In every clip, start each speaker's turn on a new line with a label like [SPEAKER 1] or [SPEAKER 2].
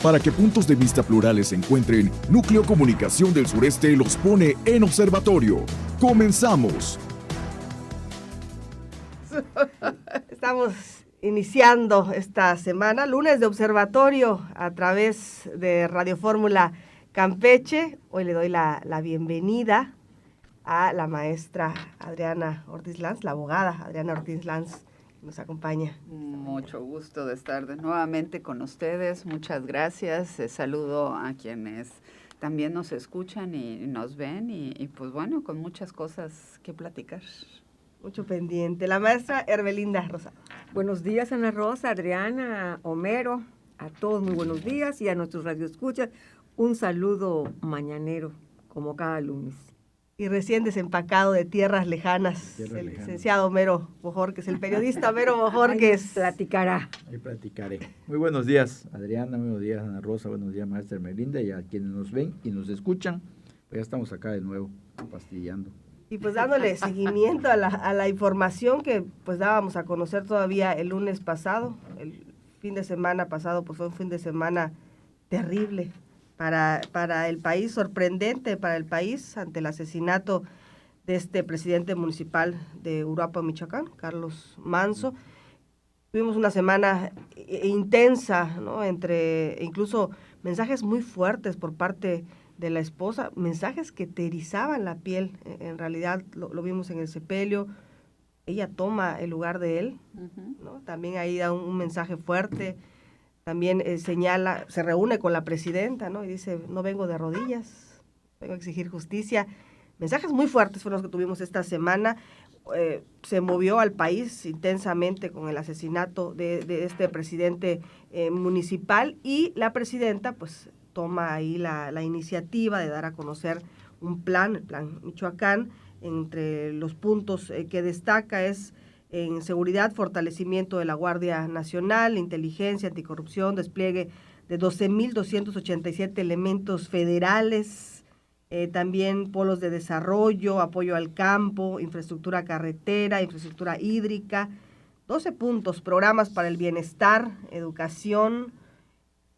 [SPEAKER 1] Para que puntos de vista plurales se encuentren, Núcleo Comunicación del Sureste los pone en observatorio. ¡Comenzamos!
[SPEAKER 2] Estamos iniciando esta semana, lunes de observatorio a través de Radio Fórmula Campeche. Hoy le doy la bienvenida a la maestra Adriana Ortiz Lanz, la abogada Adriana Ortiz Lanz, que nos acompaña.
[SPEAKER 3] Mucho gusto de estar nuevamente con ustedes. Muchas gracias. Saludo a quienes también nos escuchan y nos ven y pues bueno, con muchas cosas que platicar.
[SPEAKER 2] Mucho pendiente. La maestra Hermelinda Rosado.
[SPEAKER 4] Buenos días, Ana Rosa, Adriana, Homero, a todos muy buenos días y a nuestros radioescuchas un saludo mañanero, como cada lunes.
[SPEAKER 2] Y recién desempacado de tierras lejanas, licenciado Homero Bojorquez, el periodista Homero Bojorquez.
[SPEAKER 4] Platicará.
[SPEAKER 5] Ahí platicaré. Muy buenos días, Adriana, buenos días, Ana Rosa, buenos días, maestra Hermelinda, y a quienes nos ven y nos escuchan, pues ya estamos acá de nuevo, pastillando.
[SPEAKER 2] Y pues dándole seguimiento a la información que pues dábamos a conocer todavía el lunes pasado. El fin de semana pasado pues fue un fin de semana terrible para el país, sorprendente para el país ante el asesinato de este presidente municipal de Uruapan, Michoacán, Carlos Manzo. Tuvimos una semana intensa, ¿no? Entre incluso mensajes muy fuertes por parte de la esposa, mensajes que te erizaban la piel. En realidad lo vimos en el sepelio. Ella toma el lugar de él, ¿no? También ahí da un mensaje fuerte. También señala, se reúne con la presidenta, ¿no? Y dice, no vengo de rodillas, vengo a exigir justicia. Mensajes muy fuertes fueron los que tuvimos esta semana. Se movió al país intensamente con el asesinato de este presidente municipal, y la presidenta pues toma ahí la iniciativa de dar a conocer un plan, el plan Michoacán. Entre los puntos que destaca es en seguridad, fortalecimiento de la Guardia Nacional, inteligencia, anticorrupción, despliegue de 12,287 elementos federales, también polos de desarrollo, apoyo al campo, infraestructura carretera, infraestructura hídrica, 12 puntos, programas para el bienestar, educación,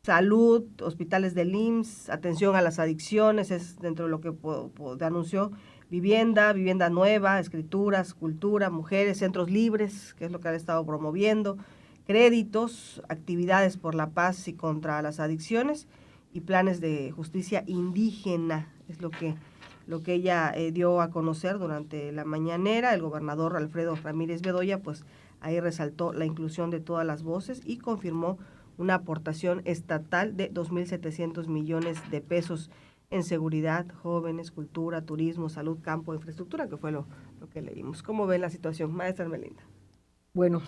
[SPEAKER 2] salud, hospitales del IMSS, atención a las adicciones, es dentro de lo que anunció. Vivienda nueva, escrituras, cultura, mujeres, centros libres, que es lo que han estado promoviendo, créditos, actividades por la paz y contra las adicciones, y planes de justicia indígena, es lo que ella dio a conocer durante la mañanera. El gobernador Alfredo Ramírez Bedoya, pues ahí resaltó la inclusión de todas las voces y confirmó una aportación estatal de 2,700 millones de pesos en seguridad, jóvenes, cultura, turismo, salud, campo, infraestructura, que fue lo que leímos. ¿Cómo ven la situación, maestra Hermelinda?
[SPEAKER 4] Bueno,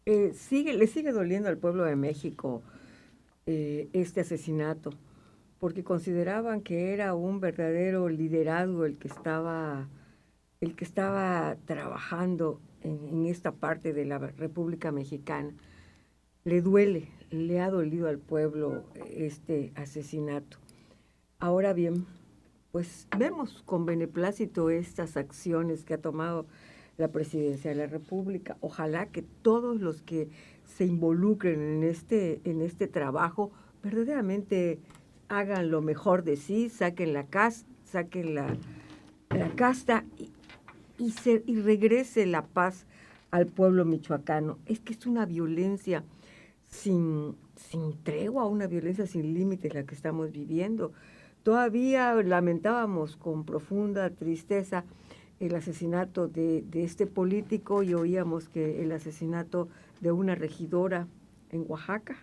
[SPEAKER 4] le sigue doliendo al pueblo de México este asesinato, porque consideraban que era un verdadero liderazgo el que estaba trabajando en esta parte de la República Mexicana. Le ha dolido al pueblo este asesinato. Ahora bien, pues vemos con beneplácito estas acciones que ha tomado la Presidencia de la República. Ojalá que todos los que se involucren en este trabajo verdaderamente hagan lo mejor de sí, saquen la casta y regrese la paz al pueblo michoacano. Es que es una violencia sin tregua, una violencia sin límites la que estamos viviendo. Todavía lamentábamos con profunda tristeza el asesinato de este político, y oíamos que el asesinato de una regidora en Oaxaca,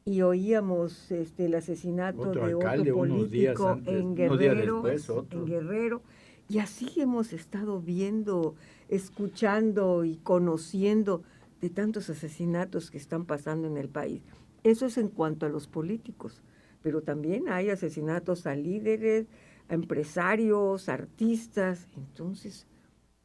[SPEAKER 4] y oíamos el asesinato de otro político en Guerrero, y así hemos estado viendo, escuchando y conociendo de tantos asesinatos que están pasando en el país. Eso es en cuanto a los políticos, pero también hay asesinatos a líderes, a empresarios, artistas. Entonces,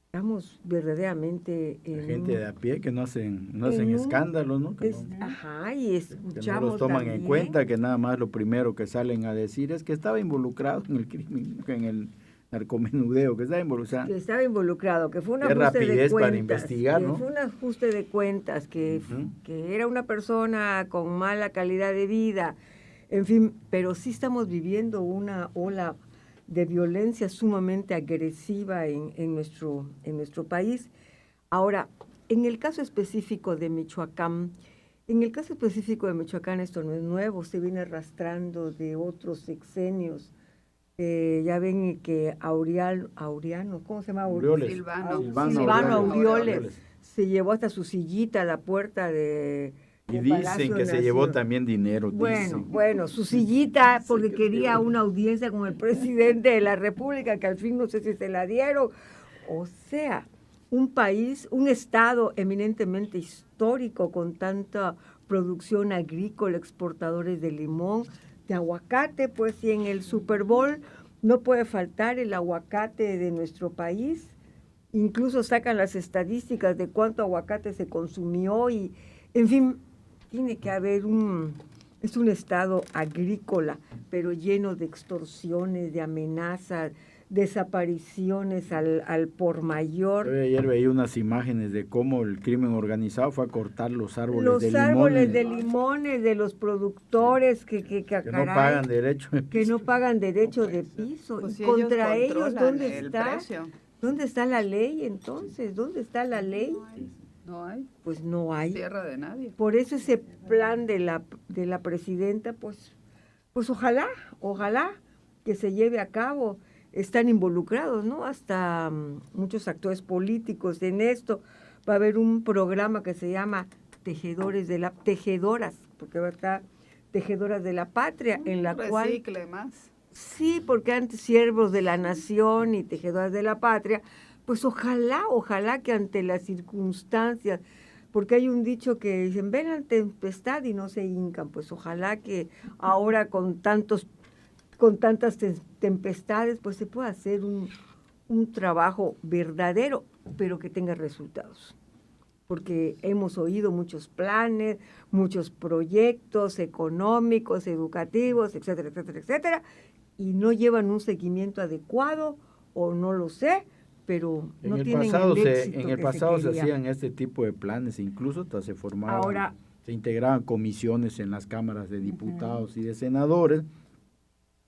[SPEAKER 4] estamos verdaderamente
[SPEAKER 5] en gente de a pie que no hacen escándalos, ¿no?
[SPEAKER 4] Ajá, y escuchamos que no los
[SPEAKER 5] toman
[SPEAKER 4] también
[SPEAKER 5] en cuenta, que nada más lo primero que salen a decir es que estaba involucrado en el crimen, en el narcomenudeo, que estaba involucrado,
[SPEAKER 4] que fue un ajuste de cuentas,
[SPEAKER 5] para investigar, ¿no?
[SPEAKER 4] Fue un ajuste de cuentas, que era una persona con mala calidad de vida, En fin, pero sí estamos viviendo una ola de violencia sumamente agresiva en nuestro país. Ahora, en el caso específico de Michoacán, esto no es nuevo, se viene arrastrando de otros sexenios. Ya ven que Aureano, ¿cómo se llama?
[SPEAKER 5] Aureoles.
[SPEAKER 3] Silvano
[SPEAKER 4] Aureoles se llevó hasta su sillita a la puerta de
[SPEAKER 5] Y dicen
[SPEAKER 4] Palacio
[SPEAKER 5] que se
[SPEAKER 4] Nación.
[SPEAKER 5] llevó también dinero.
[SPEAKER 4] Bueno, su sillita, porque quería una audiencia con el presidente de la República, que al fin no sé si se la dieron. O sea, un país, un estado eminentemente histórico con tanta producción agrícola, exportadores de limón, de aguacate, pues, y en el Super Bowl no puede faltar el aguacate de nuestro país. Incluso sacan las estadísticas de cuánto aguacate se consumió y, en fin, tiene que haber es un estado agrícola, pero lleno de extorsiones, de amenazas, desapariciones al por mayor.
[SPEAKER 5] Ayer veía unas imágenes de cómo el crimen organizado fue a cortar los árboles de limones.
[SPEAKER 4] Los árboles de limones de los productores que
[SPEAKER 5] no pagan derecho de piso.
[SPEAKER 4] Que no pagan derecho de piso.
[SPEAKER 3] Pues
[SPEAKER 4] y
[SPEAKER 3] si
[SPEAKER 4] contra ellos, ¿dónde
[SPEAKER 3] el
[SPEAKER 4] está?
[SPEAKER 3] precio.
[SPEAKER 4] ¿Dónde está la ley entonces? ¿Dónde está la ley?
[SPEAKER 3] No hay.
[SPEAKER 4] Pues no hay.
[SPEAKER 3] Tierra de nadie.
[SPEAKER 4] Por eso ese plan de la presidenta, pues ojalá que se lleve a cabo. Están involucrados, ¿no? Hasta muchos actores políticos en esto. Va a haber un programa que se llama Tejedoras, porque va a estar Tejedoras de la Patria, en la cual...
[SPEAKER 3] Recicle más.
[SPEAKER 4] Sí, porque antes Siervos de la Nación y Tejedoras de la Patria, pues ojalá que ante las circunstancias, porque hay un dicho que dicen, ven a la tempestad y no se hincan, pues ojalá que ahora con tantas tempestades, pues se pueda hacer un trabajo verdadero, pero que tenga resultados. Porque hemos oído muchos planes, muchos proyectos económicos, educativos, etcétera, etcétera, etcétera, y no llevan un seguimiento adecuado, o no lo sé, pero no tienen el éxito
[SPEAKER 5] En el
[SPEAKER 4] que
[SPEAKER 5] pasado se
[SPEAKER 4] quería.
[SPEAKER 5] hacían este tipo de planes, incluso hasta se formaban, se integraban comisiones en las cámaras de diputados y de senadores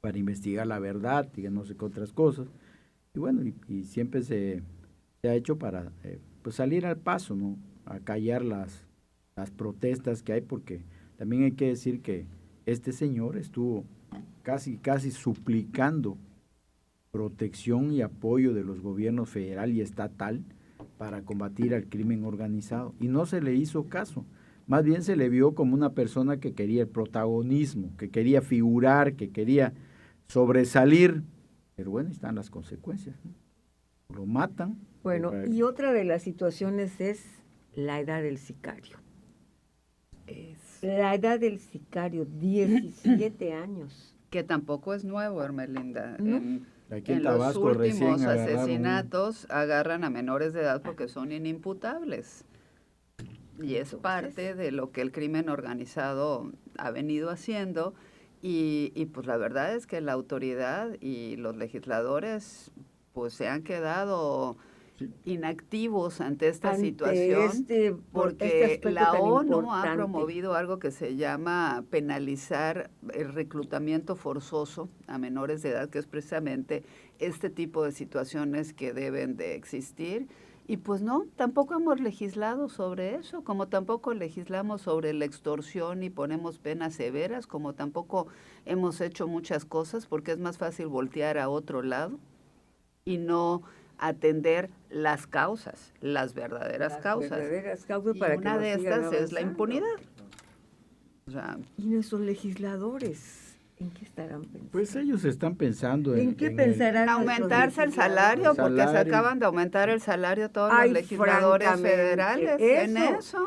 [SPEAKER 5] para investigar la verdad y no sé qué otras cosas. Y bueno, y siempre se ha hecho para pues salir al paso, ¿no? A callar las protestas que hay, porque también hay que decir que este señor estuvo casi suplicando protección y apoyo de los gobiernos federal y estatal para combatir al crimen organizado, y no se le hizo caso. Más bien se le vio como una persona que quería el protagonismo, que quería figurar, que quería sobresalir, pero bueno, están las consecuencias, ¿no? Lo matan.
[SPEAKER 4] Bueno, y otra de las situaciones es la edad del sicario. La edad del sicario, 17 años.
[SPEAKER 3] Que tampoco es nuevo, Hermelinda.
[SPEAKER 4] ¿No?
[SPEAKER 5] Aquí en
[SPEAKER 3] los
[SPEAKER 5] Tabasco recién
[SPEAKER 3] últimos
[SPEAKER 5] agarraron
[SPEAKER 3] asesinatos agarran a menores de edad porque son inimputables. Y es parte de lo que el crimen organizado ha venido haciendo. Y pues la verdad es que la autoridad y los legisladores pues se han quedado inactivos ante esta situación, porque la ONU ha promovido algo que se llama penalizar el reclutamiento forzoso a menores de edad, que es precisamente este tipo de situaciones que deben de existir. Y pues no, tampoco hemos legislado sobre eso, como tampoco legislamos sobre la extorsión y ponemos penas severas, como tampoco hemos hecho muchas cosas, porque es más fácil voltear a otro lado y no atender las causas, las verdaderas causas. Y
[SPEAKER 4] para
[SPEAKER 3] una de estas es la impunidad. O sea,
[SPEAKER 4] ¿y nuestros legisladores en qué estarán pensando?
[SPEAKER 5] Pues ellos están pensando
[SPEAKER 4] ¿En qué pensarán?
[SPEAKER 3] aumentarse el salario, porque se acaban de aumentar el salario todos los legisladores federales.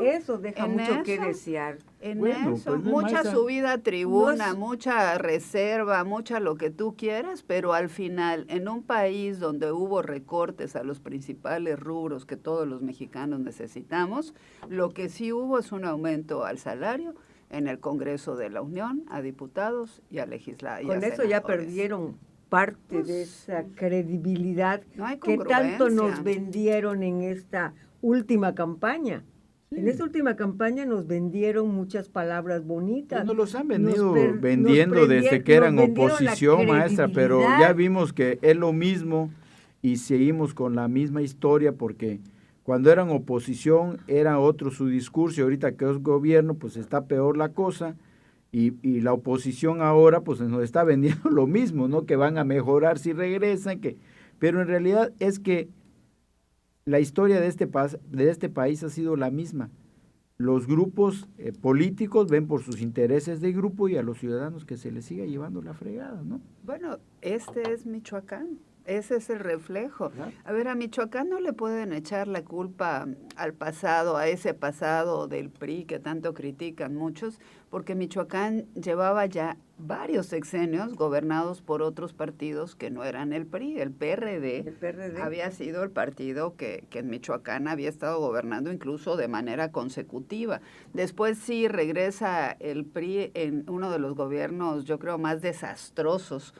[SPEAKER 4] Eso deja mucho que desear.
[SPEAKER 3] Pues mucha subida a tribuna, mucha reserva, mucha lo que tú quieras, pero al final, en un país donde hubo recortes a los principales rubros que todos los mexicanos necesitamos, lo que sí hubo es un aumento al salario en el Congreso de la Unión, a diputados y a legisladores.
[SPEAKER 4] Con eso ya perdieron parte de esa credibilidad
[SPEAKER 3] no hay
[SPEAKER 4] que tanto nos
[SPEAKER 3] congruencia.
[SPEAKER 4] vendieron en esta última campaña. En esta última campaña nos vendieron muchas palabras bonitas.
[SPEAKER 5] Nos los han venido
[SPEAKER 4] Nos
[SPEAKER 5] vendiendo desde que eran
[SPEAKER 4] vendieron
[SPEAKER 5] oposición,
[SPEAKER 4] la
[SPEAKER 5] maestra, pero
[SPEAKER 4] credibilidad.
[SPEAKER 5] ya vimos que es lo mismo y seguimos con la misma historia, porque cuando eran oposición era otro su discurso, y ahorita que es gobierno pues está peor la cosa, y la oposición ahora pues nos está vendiendo lo mismo, ¿no? Que van a mejorar si regresan, pero en realidad es que la historia de este país ha sido la misma. Los grupos políticos ven por sus intereses de grupo y a los ciudadanos que se les siga llevando la fregada, ¿no?
[SPEAKER 3] Bueno, este es Michoacán. Ese es el reflejo. A ver, a Michoacán no le pueden echar la culpa al pasado, a ese pasado del PRI que tanto critican muchos, porque Michoacán llevaba ya varios sexenios gobernados por otros partidos que no eran el PRI. El PRD, había sido el partido que en Michoacán había estado gobernando incluso de manera consecutiva. Después sí regresa el PRI en uno de los gobiernos, yo creo, más desastrosos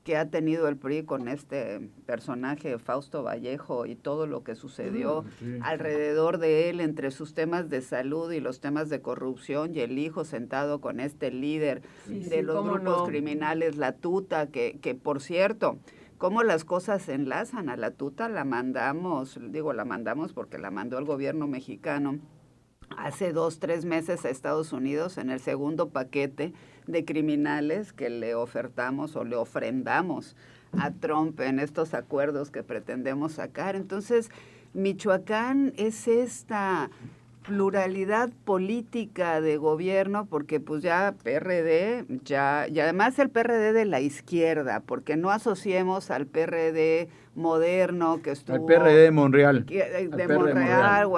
[SPEAKER 3] que ha tenido el PRI con este personaje Fausto Vallejo y todo lo que sucedió alrededor de él entre sus temas de salud y los temas de corrupción, y el hijo sentado con este líder de los grupos criminales, La Tuta, que por cierto, cómo las cosas se enlazan. A La Tuta la mandamos porque la mandó el gobierno mexicano hace 2-3 meses a Estados Unidos en el segundo paquete de criminales que le ofertamos o le ofrendamos a Trump en estos acuerdos que pretendemos sacar. Entonces, Michoacán es esta pluralidad política de gobierno, porque pues ya PRD, y además el PRD de la izquierda, porque no asociemos al PRD moderno que estuvo...
[SPEAKER 5] Al PRD de Monreal.
[SPEAKER 3] De Monreal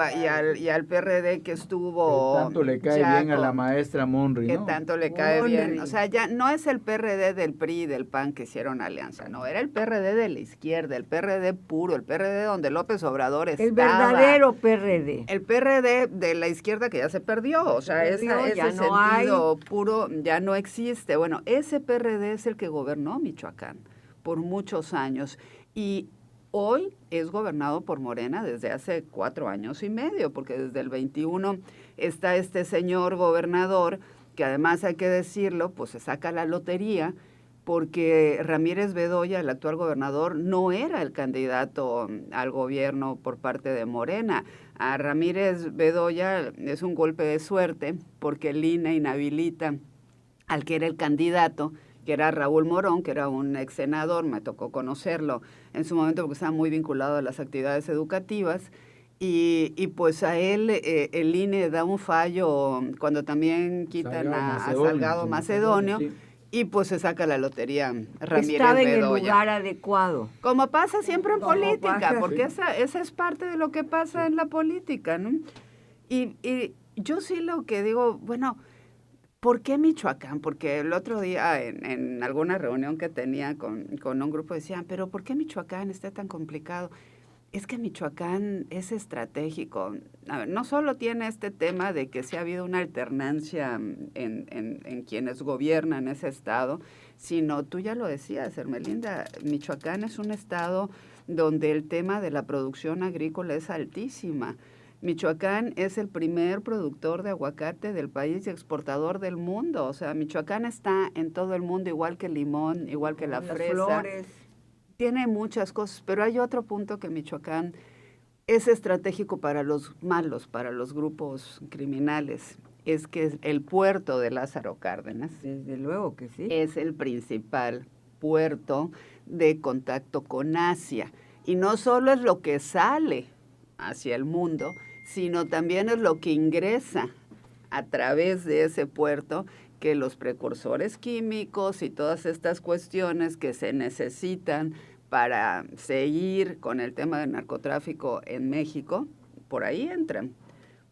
[SPEAKER 3] y al PRD que estuvo...
[SPEAKER 5] Que tanto le cae bien a la maestra Monri, ¿no?
[SPEAKER 3] Que tanto le cae bien. O sea, ya no es el PRD del PRI y del PAN que hicieron alianza, no, era el PRD de la izquierda, el PRD puro, el PRD donde López Obrador estaba.
[SPEAKER 4] El verdadero PRD.
[SPEAKER 3] El PRD de la izquierda que ya se perdió, o sea, ese sentido puro ya no existe. Bueno, ese PRD es el que gobernó Michoacán por muchos años, y hoy es gobernado por Morena desde hace 4 años y medio, porque desde el 21 está este señor gobernador, que además hay que decirlo, pues se saca la lotería, porque Ramírez Bedoya, el actual gobernador, no era el candidato al gobierno por parte de Morena. A Ramírez Bedoya es un golpe de suerte, porque el INE inhabilita al que era el candidato, que era Raúl Morón, que era un ex senador, me tocó conocerlo en su momento porque estaba muy vinculado a las actividades educativas, y pues a él el INE da un fallo cuando también quitan a Salgado Macedonio, sí. Y pues se saca la lotería Ramírez
[SPEAKER 4] Estaba
[SPEAKER 3] Bedoya.
[SPEAKER 4] en el lugar adecuado.
[SPEAKER 3] Como pasa siempre en política,
[SPEAKER 4] pasa,
[SPEAKER 3] porque esa es parte de lo que pasa en la política, ¿no? Y yo sí lo que digo, bueno, ¿por qué Michoacán? Porque el otro día en alguna reunión que tenía con un grupo decían, pero ¿por qué Michoacán está tan complicado? Es que Michoacán es estratégico. A ver, no solo tiene este tema de que sí ha habido una alternancia en quienes gobiernan ese estado, sino, tú ya lo decías, Hermelinda, Michoacán es un estado donde el tema de la producción agrícola es altísima. Michoacán es el primer productor de aguacate del país y exportador del mundo. O sea, Michoacán está en todo el mundo, igual que el limón, igual que la fresa.
[SPEAKER 4] Flores. Tiene
[SPEAKER 3] muchas cosas, pero hay otro punto que Michoacán es estratégico para los malos, para los grupos criminales. Es que el puerto de Lázaro Cárdenas,
[SPEAKER 4] desde luego que sí,
[SPEAKER 3] es el principal puerto de contacto con Asia. Y no solo es lo que sale hacia el mundo, sino también es lo que ingresa a través de ese puerto, que los precursores químicos y todas estas cuestiones que se necesitan para seguir con el tema del narcotráfico en México, por ahí entran.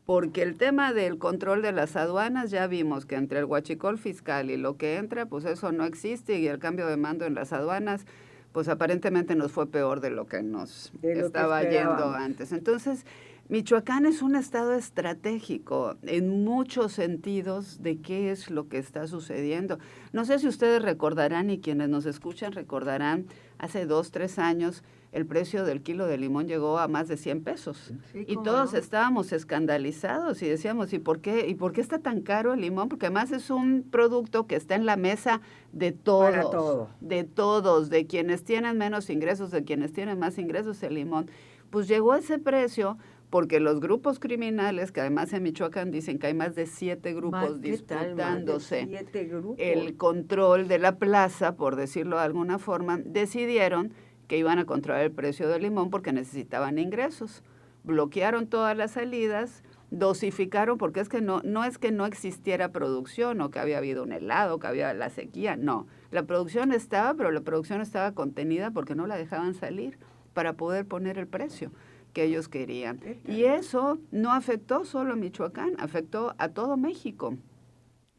[SPEAKER 3] Porque el tema del control de las aduanas, ya vimos que entre el huachicol fiscal y lo que entra, pues eso no existe, y el cambio de mando en las aduanas, pues aparentemente nos fue peor de lo que nos estaba yendo antes. Entonces, Michoacán es un estado estratégico en muchos sentidos de qué es lo que está sucediendo. No sé si ustedes recordarán, y quienes nos escuchan recordarán, hace 2-3 años el precio del kilo de limón llegó a más de 100 pesos.
[SPEAKER 4] Sí,
[SPEAKER 3] Y
[SPEAKER 4] cómo
[SPEAKER 3] todos
[SPEAKER 4] no.
[SPEAKER 3] estábamos escandalizados y decíamos, ¿y por qué está tan caro el limón? Porque además es un producto que está en la mesa de
[SPEAKER 4] Para
[SPEAKER 3] todos,
[SPEAKER 4] todo.
[SPEAKER 3] de todos, de quienes tienen menos ingresos, de quienes tienen más ingresos, el limón. Pues llegó a ese precio porque los grupos criminales, que además en Michoacán dicen que hay más de 7 grupos
[SPEAKER 4] ¿Qué tal? Más de
[SPEAKER 3] disputándose
[SPEAKER 4] 7 grupos.
[SPEAKER 3] el control de la plaza, por decirlo de alguna forma, decidieron que iban a controlar el precio del limón porque necesitaban ingresos. Bloquearon todas las salidas, dosificaron, porque es que no es que no existiera producción o que había habido un helado, que había la sequía, no. La producción estaba, pero la producción estaba contenida porque no la dejaban salir para poder poner el precio que ellos querían. Y eso no afectó solo a Michoacán, afectó a todo México,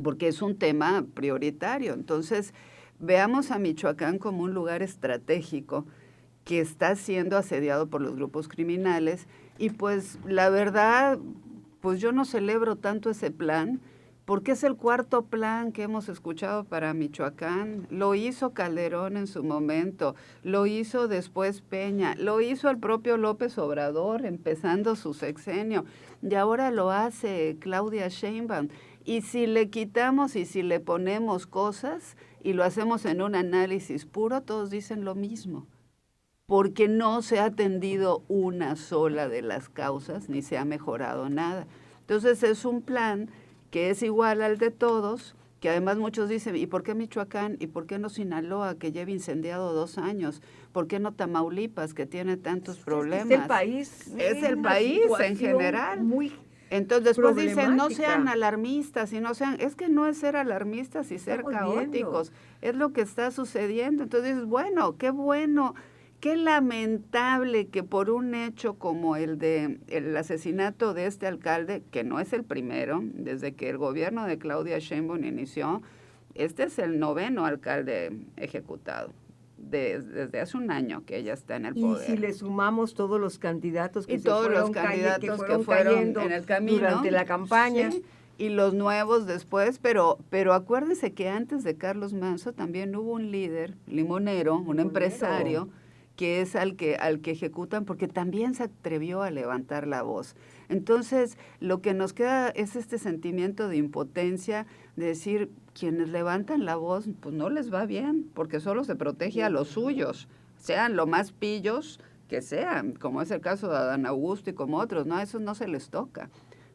[SPEAKER 3] porque es un tema prioritario. Entonces, veamos a Michoacán como un lugar estratégico que está siendo asediado por los grupos criminales y pues la verdad, pues yo no celebro tanto ese plan porque es el 4º plan que hemos escuchado para Michoacán. Lo hizo Calderón en su momento, lo hizo después Peña, lo hizo el propio López Obrador empezando su sexenio y ahora lo hace Claudia Sheinbaum. Y si le quitamos y si le ponemos cosas y lo hacemos en un análisis puro, todos dicen lo mismo, porque no se ha atendido una sola de las causas ni se ha mejorado nada. Entonces es un plan que es igual al de todos, que además muchos dicen, ¿y por qué Michoacán? ¿Y por qué no Sinaloa, que lleva incendiado 2 años? ¿Por qué no Tamaulipas, que tiene tantos problemas?
[SPEAKER 4] Es el país.
[SPEAKER 3] Es el
[SPEAKER 4] una
[SPEAKER 3] país en
[SPEAKER 4] situación
[SPEAKER 3] general.
[SPEAKER 4] Muy
[SPEAKER 3] Entonces después dicen, no
[SPEAKER 4] problemática.
[SPEAKER 3] sean alarmistas, y no sean, es que no es ser alarmistas y ser
[SPEAKER 4] Estamos
[SPEAKER 3] caóticos, es lo que está sucediendo. Entonces dices, bueno, qué lamentable que por un hecho como el asesinato de este alcalde, que no es el primero, desde que el gobierno de Claudia Sheinbaum inició, este es el 9º alcalde ejecutado. Desde hace un año que ella está en el
[SPEAKER 4] Y
[SPEAKER 3] poder.
[SPEAKER 4] si le sumamos todos los candidatos que
[SPEAKER 3] Y
[SPEAKER 4] se
[SPEAKER 3] todos
[SPEAKER 4] fueron
[SPEAKER 3] los candidatos que fueron
[SPEAKER 4] cayendo
[SPEAKER 3] en el camino
[SPEAKER 4] durante la campaña.
[SPEAKER 3] sí, y los nuevos después, pero acuérdense que antes de Carlos Manzo también hubo un líder limonero, un empresario, que es al que ejecutan porque también se atrevió a levantar la voz. Entonces, lo que nos queda es este sentimiento de impotencia, de decir, quienes levantan la voz, pues no les va bien, porque solo se protege a los suyos, sean lo más pillos que sean, como es el caso de Adán Augusto y como otros, ¿no? A esos no se les toca,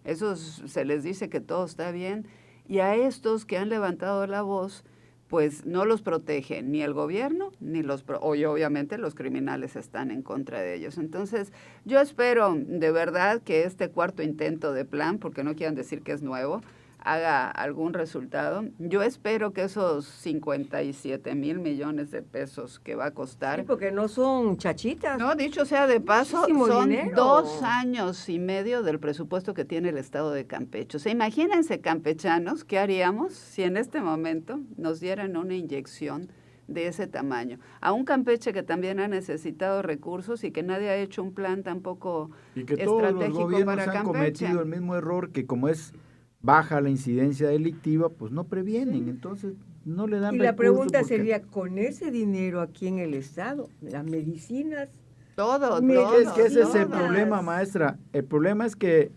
[SPEAKER 3] esos se les dice que todo está bien, y a estos que han levantado la voz, pues no los protege ni el gobierno, ni obviamente los criminales están en contra de ellos. Entonces, yo espero de verdad que este 4º intento de plan, porque no quieran decir que es nuevo, haga algún resultado. Yo espero que esos 57,000 millones de pesos que va a costar...
[SPEAKER 4] Sí, porque no son chachitas.
[SPEAKER 3] No, dicho sea de paso,
[SPEAKER 4] Muchísimo
[SPEAKER 3] son
[SPEAKER 4] dinero.
[SPEAKER 3] 2 años y medio del presupuesto que tiene el estado de Campeche. O sea, imagínense, campechanos, ¿qué haríamos si en este momento nos dieran una inyección de ese tamaño? A un Campeche que también ha necesitado recursos y que nadie ha hecho un plan tampoco
[SPEAKER 5] y que todos los
[SPEAKER 3] estratégico
[SPEAKER 5] gobiernos
[SPEAKER 3] para
[SPEAKER 5] han
[SPEAKER 3] Campeche.
[SPEAKER 5] cometido el mismo error, que como es baja la incidencia delictiva, pues no previenen, entonces no le dan
[SPEAKER 4] Y la
[SPEAKER 5] recursos
[SPEAKER 4] pregunta
[SPEAKER 5] porque-
[SPEAKER 4] sería, con ese dinero aquí en el Estado, las medicinas,
[SPEAKER 3] Todo,
[SPEAKER 5] Es que ese es el
[SPEAKER 3] todo.
[SPEAKER 5] problema, maestra. El problema es que...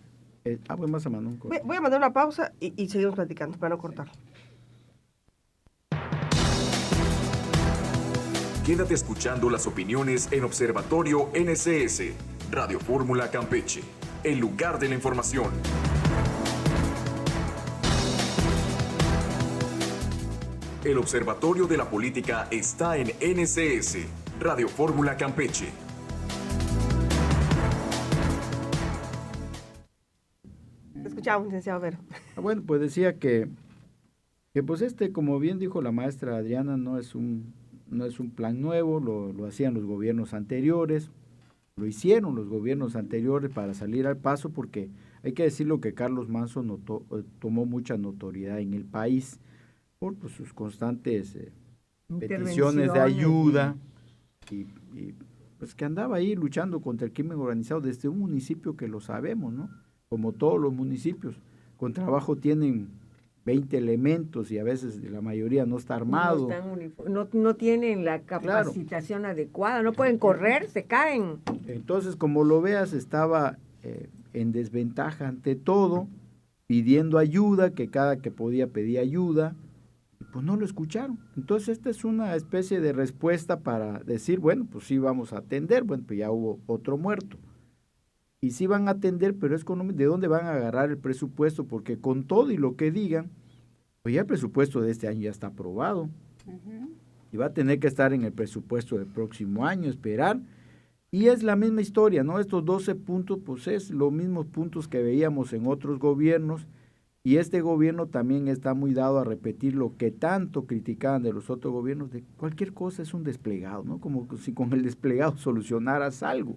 [SPEAKER 5] voy más a mano.
[SPEAKER 2] Voy a mandar una pausa y seguimos platicando para no cortar.
[SPEAKER 1] Quédate escuchando las opiniones en Observatorio NSS, Radio Fórmula Campeche, el lugar de la información. El Observatorio de la Política está en NSS, Radio Fórmula Campeche.
[SPEAKER 2] Te escuchamos, licenciado Vero.
[SPEAKER 5] Bueno, pues decía que pues como bien dijo la maestra Adriana, no es un plan nuevo, lo hacían los gobiernos anteriores, lo hicieron los gobiernos anteriores para salir al paso, porque hay que decirlo que Carlos Manzo tomó mucha notoriedad en el país por pues, sus constantes peticiones de ayuda y pues que andaba ahí luchando contra el crimen organizado desde un municipio que lo sabemos, ¿no? Como todos los municipios, con trabajo tienen 20 elementos y a veces la mayoría no está armado.
[SPEAKER 4] No tienen la capacitación adecuada, no pueden correr, se caen.
[SPEAKER 5] Entonces, como lo veas, estaba en desventaja ante todo, pidiendo ayuda, que cada que podía pedía ayuda, y pues no lo escucharon. Entonces, esta es una especie de respuesta para decir, bueno, pues sí vamos a atender, bueno, pues ya hubo otro muerto. Y sí van a atender, pero es ¿de dónde van a agarrar el presupuesto? Porque con todo y lo que digan, pues ya el presupuesto de este año ya está aprobado. Uh-huh. Y va a tener que estar en el presupuesto del próximo año, esperar. Y es la misma historia, ¿no? Estos 12 puntos, pues es los mismos puntos que veíamos en otros gobiernos. Y este gobierno también está muy dado a repetir lo que tanto criticaban de los otros gobiernos, de cualquier cosa es un desplegado, ¿no? Como si con el desplegado solucionaras algo.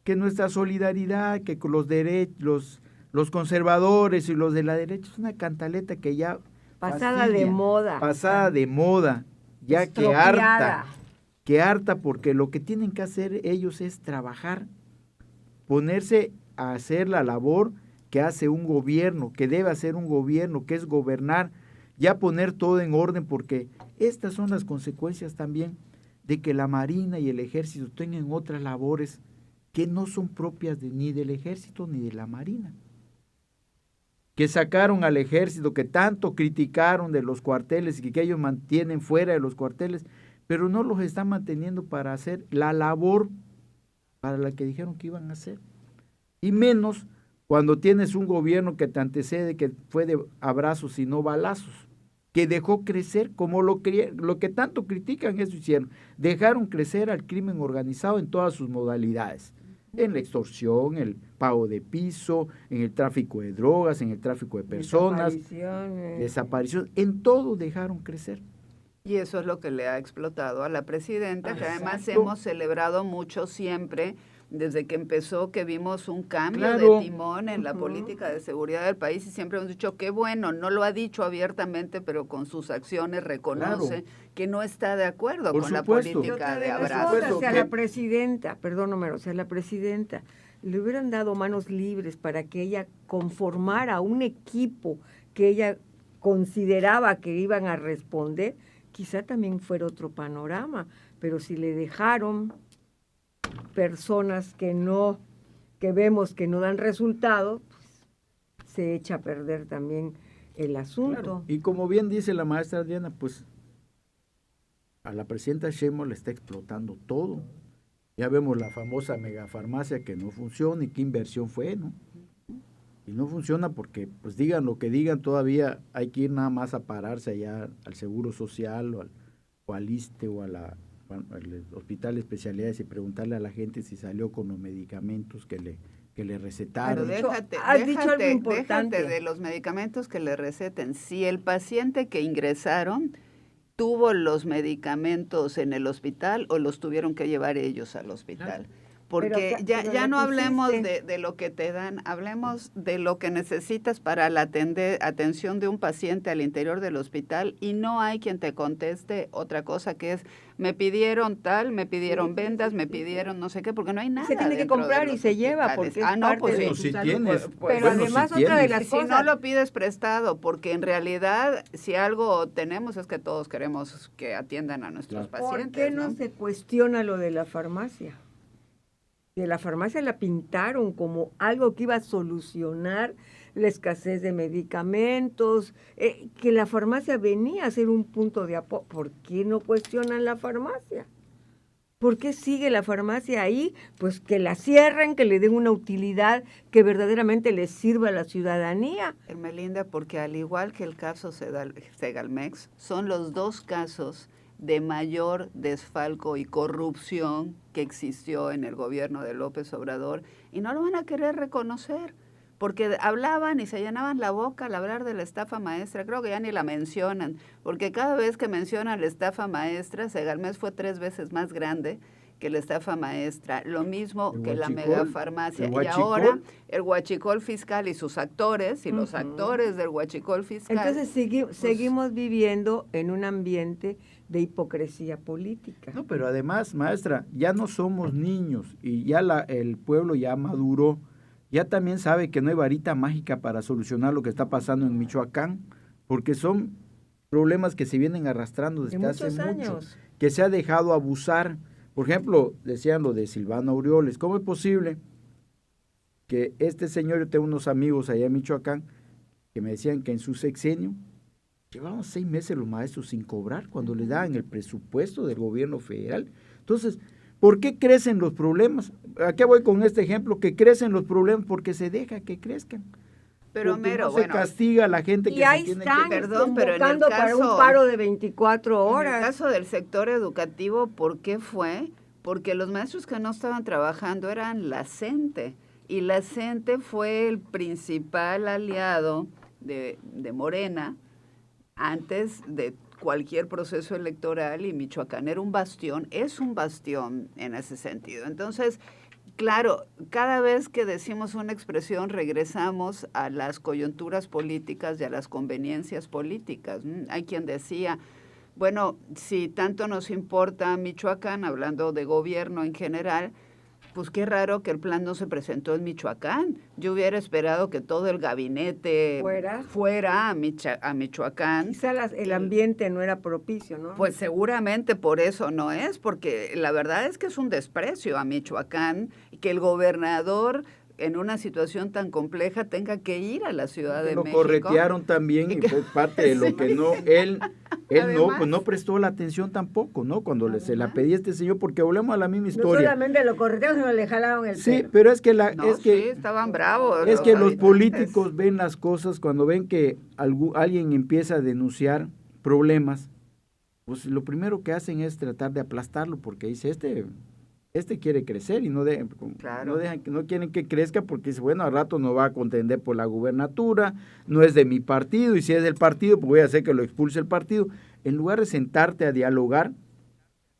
[SPEAKER 5] Que nuestra solidaridad, que con los conservadores y los de la derecha es una cantaleta que ya
[SPEAKER 4] pasada de moda.
[SPEAKER 5] Pasada de moda, ya que harta porque lo que tienen que hacer ellos es trabajar, ponerse a hacer la labor que hace un gobierno, que debe hacer un gobierno, que es gobernar, ya poner todo en orden, porque estas son las consecuencias también de que la Marina y el Ejército tengan otras labores que no son propias ni del Ejército ni de la Marina. Que sacaron al Ejército, que tanto criticaron de los cuarteles y que ellos mantienen fuera de los cuarteles, pero no los están manteniendo para hacer la labor para la que dijeron que iban a hacer. Y menos cuando tienes un gobierno que te antecede, que fue de abrazos y no balazos, que dejó crecer, como lo que tanto critican, eso hicieron, dejaron crecer al crimen organizado en todas sus modalidades. En la extorsión, el pago de piso, en el tráfico de drogas, en el tráfico de personas, desaparición, en todo dejaron crecer.
[SPEAKER 3] Y eso es lo que le ha explotado a la presidenta, que además hemos celebrado mucho siempre, desde que empezó, que vimos un cambio de timón en la política de seguridad del país, y siempre hemos dicho, qué bueno, no lo ha dicho abiertamente, pero con sus acciones reconoce que no está de acuerdo con la política de abrazo.
[SPEAKER 4] Si a la presidenta, perdón, Homero, si a la presidenta le hubieran dado manos libres para que ella conformara un equipo que ella consideraba que iban a responder, quizá también fuera otro panorama, pero si le dejaron personas que vemos que no dan resultado, pues, se echa a perder también el asunto.
[SPEAKER 5] Claro. Y como bien dice la maestra Adriana, pues a la presidenta Sheinbaum le está explotando todo. Ya vemos la famosa megafarmacia que no funciona y qué inversión fue, ¿no? Y no funciona porque, pues digan lo que digan, todavía hay que ir nada más a pararse allá al Seguro Social o al ISSSTE o al Hospital de Especialidades y preguntarle a la gente si salió con los medicamentos que le recetaron.
[SPEAKER 3] Pero déjate de los medicamentos que le receten. Si el paciente que ingresaron tuvo los medicamentos en el hospital o los tuvieron que llevar ellos al hospital. Porque ya no hablemos de lo que te dan, hablemos de lo que necesitas para la atención de un paciente al interior del hospital, y no hay quien te conteste otra cosa que es, me pidieron tal, me pidieron vendas, me pidieron no sé qué, porque no hay nada.
[SPEAKER 4] Se tiene que comprar y se lleva, porque es parte de
[SPEAKER 5] su salud.
[SPEAKER 4] Pero además otra de las cosas,
[SPEAKER 3] si no lo pides prestado, porque en realidad si algo tenemos es que todos queremos que atiendan a nuestros pacientes.
[SPEAKER 4] ¿Por qué no se cuestiona lo de la farmacia? Que la farmacia la pintaron como algo que iba a solucionar la escasez de medicamentos, que la farmacia venía a ser un punto de apoyo. ¿Por qué no cuestionan la farmacia? ¿Por qué sigue la farmacia ahí? Pues que la cierren, que le den una utilidad que verdaderamente les sirva a la ciudadanía.
[SPEAKER 3] Hermelinda, porque al igual que el caso Segalmex, son los dos casos de mayor desfalco y corrupción que existió en el gobierno de López Obrador, y no lo van a querer reconocer, porque hablaban y se llenaban la boca al hablar de la estafa maestra. Creo que ya ni la mencionan, porque cada vez que mencionan la estafa maestra, Segalmex fue 3 veces más grande que la estafa maestra, lo mismo que la megafarmacia. Y ahora el huachicol fiscal y sus actores, y los actores del huachicol fiscal.
[SPEAKER 4] Entonces seguimos viviendo en un ambiente de hipocresía política.
[SPEAKER 5] No, pero además, maestra, ya no somos niños y ya el pueblo ya maduró, ya también sabe que no hay varita mágica para solucionar lo que está pasando en Michoacán, porque son problemas que se vienen arrastrando desde hace mucho,
[SPEAKER 4] años,
[SPEAKER 5] que se ha dejado abusar. Por ejemplo, decían lo de Silvano Aureoles. ¿Cómo es posible que este señor, yo tengo unos amigos allá en Michoacán, que me decían que en su sexenio llevaban 6 meses los maestros sin cobrar cuando le daban el presupuesto del gobierno federal? Entonces, ¿por qué crecen los problemas? ¿A qué voy con este ejemplo? Que crecen los problemas porque se deja que crezcan.
[SPEAKER 3] Pero
[SPEAKER 5] porque
[SPEAKER 3] Homero,
[SPEAKER 5] no se castiga a la gente que
[SPEAKER 4] y ahí
[SPEAKER 5] se tiene
[SPEAKER 4] están,
[SPEAKER 5] que...
[SPEAKER 3] Perdón, pero en el
[SPEAKER 4] convocando para un paro de 24 horas.
[SPEAKER 3] En el caso del sector educativo, ¿por qué fue? Porque los maestros que no estaban trabajando eran la CENTE, y la CENTE fue el principal aliado de Morena antes de cualquier proceso electoral, y Michoacán era un bastión, es un bastión en ese sentido. Entonces, claro, cada vez que decimos una expresión regresamos a las coyunturas políticas y a las conveniencias políticas. Hay quien decía, bueno, si tanto nos importa Michoacán, hablando de gobierno en general, pues qué raro que el plan no se presentó en Michoacán. Yo hubiera esperado que todo el gabinete fuera a Michoacán.
[SPEAKER 4] Quizá el ambiente no era propicio, ¿no?
[SPEAKER 3] Pues seguramente por eso no es, porque la verdad es que es un desprecio a Michoacán que el gobernador en una situación tan compleja tenga que ir a la Ciudad de México.
[SPEAKER 5] Lo corretearon también y fue parte de lo que no, él no prestó la atención tampoco, ¿no? Cuando se la pedía a este señor, porque volvemos a la misma historia.
[SPEAKER 2] No solamente lo corretearon, sino le jalaron el pelo.
[SPEAKER 5] Sí, pero es que
[SPEAKER 3] sí, estaban bravos.
[SPEAKER 5] Es que los políticos ven las cosas cuando ven que alguien empieza a denunciar problemas, pues lo primero que hacen es tratar de aplastarlo, porque dice, este quiere crecer y no quieren que crezca porque dice, bueno, al rato no va a contender por la gubernatura, no es de mi partido, y si es del partido, pues voy a hacer que lo expulse el partido. En lugar de sentarte a dialogar,